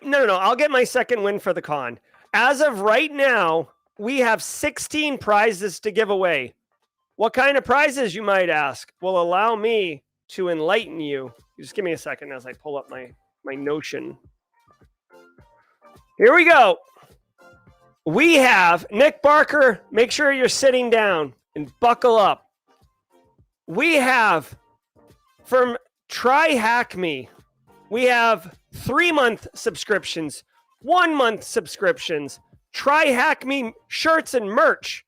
No. I'll get my second win for the con. As of right now, we have 16 prizes to give away. What kind of prizes, you might ask, will allow me to enlighten you? Just give me a second as I pull up my Notion. Here we go. We have, Nick Barker, make sure you're sitting down and buckle up. We have, from Try Hack Me, we have 3-month subscriptions, 1-month subscriptions, Try Hack Me shirts and merch.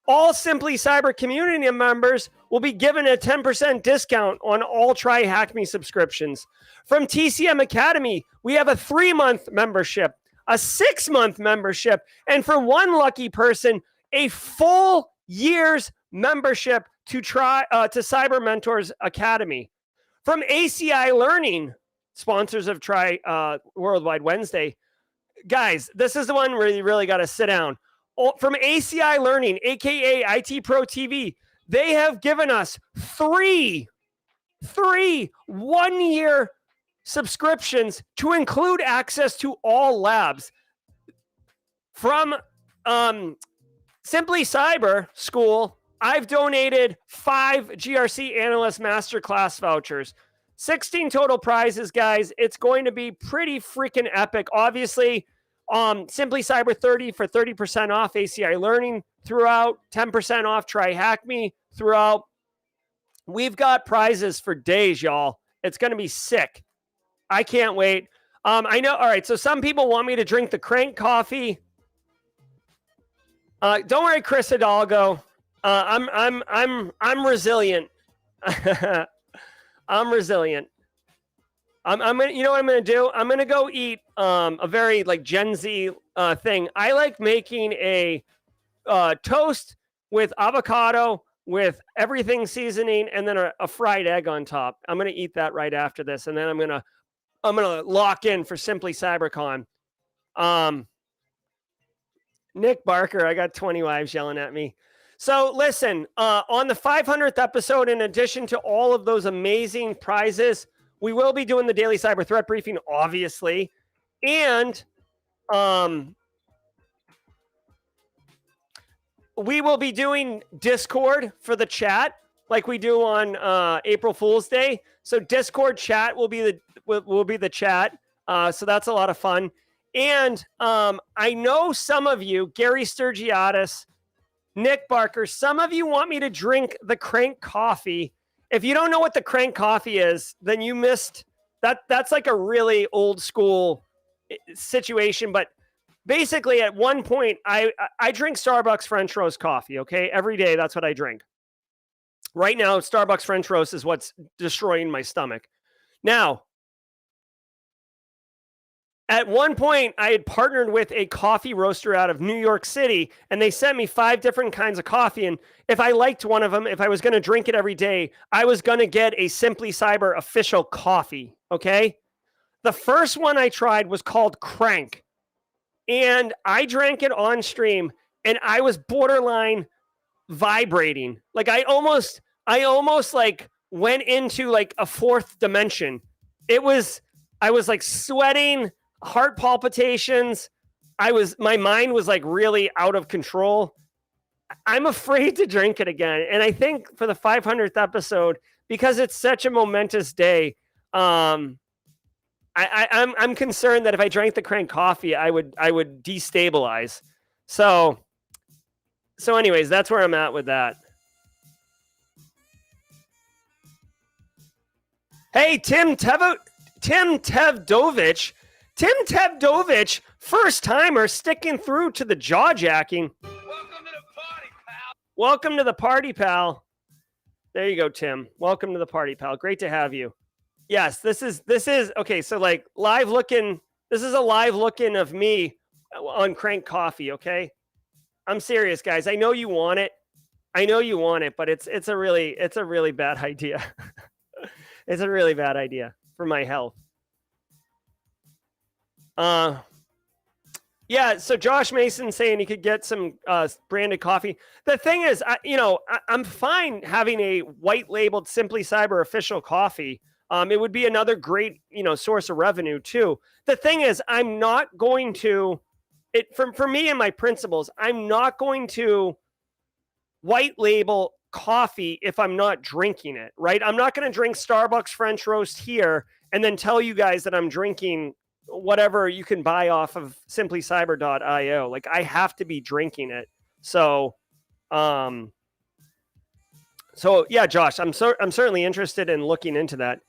All Simply Cyber community members will be given a 10% discount on all Try Hack Me subscriptions. From TCM Academy, we have a 3-month membership, a 6-month membership, and for one lucky person, a full year's membership to Cyber Mentors Academy. From ACI Learning, sponsors of Try Worldwide Wednesday, guys, this is the one where you really got to sit down. From ACI Learning, aka IT Pro TV, they have given us three 1-year subscriptions to include access to all labs. From Simply Cyber School, I've donated 5 GRC Analyst Masterclass vouchers. 16 total prizes, guys. It's going to be pretty freaking epic. Obviously, Simply Cyber 30 for 30% off ACI Learning throughout, 10% off Try Hack Me throughout. We've got prizes for days, y'all. It's going to be sick. I can't wait. I know. All right. So some people want me to drink the Crank coffee. Don't worry, Chris Hidalgo. I'm resilient. I'm resilient. I'm gonna, you know what I'm gonna do? I'm gonna go eat a very like Gen Z thing. I like making a toast with avocado with everything seasoning and then a fried egg on top. I'm gonna eat that right after this, and then I'm gonna lock in for Simply CyberCon. Nick Barker, I got 20 wives yelling at me. So listen, on the 500th episode, in addition to all of those amazing prizes, we will be doing the daily cyber threat briefing, obviously. And we will be doing Discord for the chat like we do on April Fool's Day. So Discord chat will be the chat. So that's a lot of fun. And I know some of you, Gary Sturgiadis, Nick Barker, some of you want me to drink the Crank coffee. If you don't know what the Crank coffee is, then you missed that. That's like a really old school situation. But basically, at one point, I drink Starbucks French roast coffee. Okay, every day, that's what I drink. Right now, Starbucks French roast is what's destroying my stomach. Now, at one point, I had partnered with a coffee roaster out of New York City, and they sent me 5 different kinds of coffee. And if I liked one of them, if I was going to drink it every day, I was going to get a Simply Cyber official coffee, okay? The first one I tried was called Crank, and I drank it on stream, and I was borderline vibrating. Like I almost like went into like a 4th dimension. I was like sweating, heart palpitations. My mind was like really out of control. I'm afraid to drink it again. And I think for the 500th episode, because it's such a momentous day, I'm concerned that if I drank the Crank coffee, I would destabilize. So anyways, that's where I'm at with that. Hey, Tim Tevdovich, first timer sticking through to the jaw jacking. Welcome to the party, pal. Welcome to the party, pal. There you go, Tim. Welcome to the party, pal. Great to have you. Yes, this is okay. So like live looking. This is a live looking of me on Crank Coffee. Okay, I'm serious, guys. I know you want it. But it's a really bad idea. It's a really bad idea for my health. Yeah, so Josh Mason saying he could get some branded coffee. The thing is, I'm fine having a white labeled Simply Cyber official coffee. It would be another great, source of revenue too. The thing is, I'm not going to, for me and my principles, I'm not going to white label coffee if I'm not drinking it, right? I'm not going to drink Starbucks French roast here and then tell you guys that I'm drinking whatever you can buy off of simplycyber.io. Like, I have to be drinking it. So yeah, Josh, I'm certainly interested in looking into that.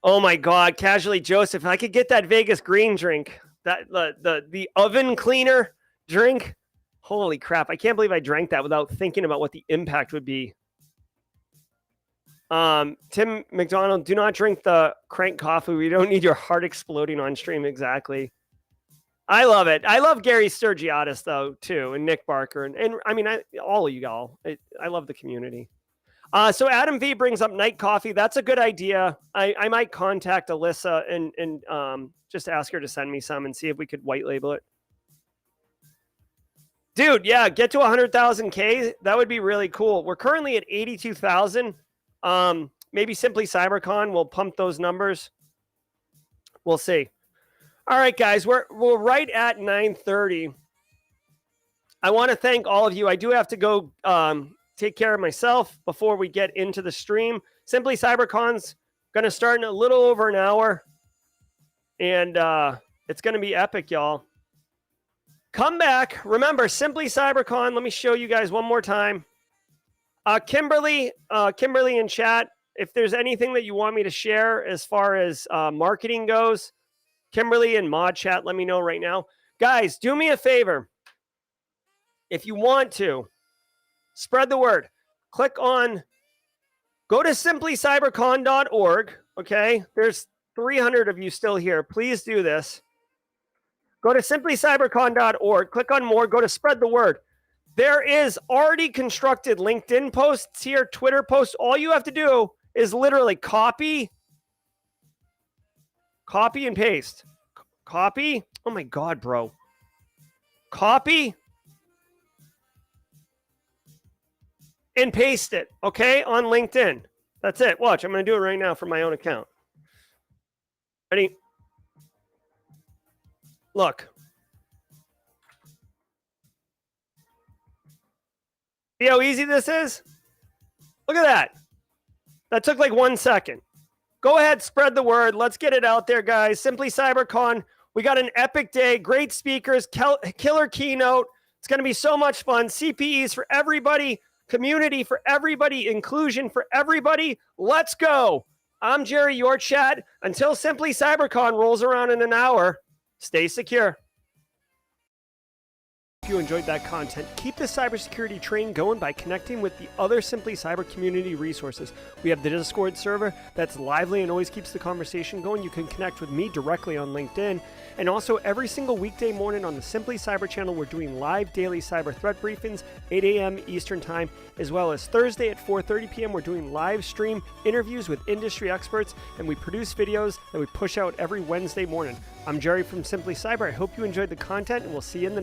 Oh my God, Casually Joseph, if I could get that Vegas green drink, that the oven cleaner drink. Holy crap, I can't believe I drank that without thinking about what the impact would be. Tim McDonald, do not drink the crank coffee. We don't need your heart exploding on stream. Exactly. I love it. I love Gary Sturgiadis, though, too, and Nick Barker. And I mean, all of you all. I love the community. So Adam V brings up night coffee. That's a good idea. I might contact Alyssa and just ask her to send me some and see if we could white label it. Dude, yeah, get to 100,000 K. That would be really cool. We're currently at 82,000. Maybe Simply CyberCon will pump those numbers. We'll see. All right, guys, we're right at 9:30. I want to thank all of you. I do have to go take care of myself before we get into the stream. Simply CyberCon's going to start in a little over an hour, and it's going to be epic, y'all. Come back. Remember, Simply CyberCon. Let me show you guys one more time. Kimberly in chat, if there's anything that you want me to share as far as marketing goes, Kimberly in mod chat, let me know right now. Guys, do me a favor. If you want to, spread the word. Go to simplycybercon.org, okay? There's 300 of you still here. Please do this. Go to simplycybercon.org, click on more, go to spread the word. There is already constructed LinkedIn posts here, Twitter posts. All you have to do is literally copy and paste. Copy. Oh my God, bro. Copy and paste it, okay, on LinkedIn. That's it. Watch, I'm going to do it right now from my own account. Ready? Look. See how easy this is? Look at that. That took like 1 second. Go ahead, spread the word. Let's get it out there, guys. Simply CyberCon. We got an epic day. Great speakers. Killer keynote. It's going to be so much fun. CPEs for everybody. Community for everybody. Inclusion for everybody. Let's go. I'm Jerry, your chat. Until Simply CyberCon rolls around in an hour, stay secure. If you enjoyed that content, keep the cybersecurity train going by connecting with the other Simply Cyber community resources. We have the Discord server that's lively and always keeps the conversation going. You can connect with me directly on LinkedIn. And also every single weekday morning on the Simply Cyber channel, we're doing live daily cyber threat briefings, 8 a.m. Eastern time, as well as Thursday at 4:30 p.m. We're doing live stream interviews with industry experts, and we produce videos that we push out every Wednesday morning. I'm Jerry from Simply Cyber. I hope you enjoyed the content, and we'll see you in the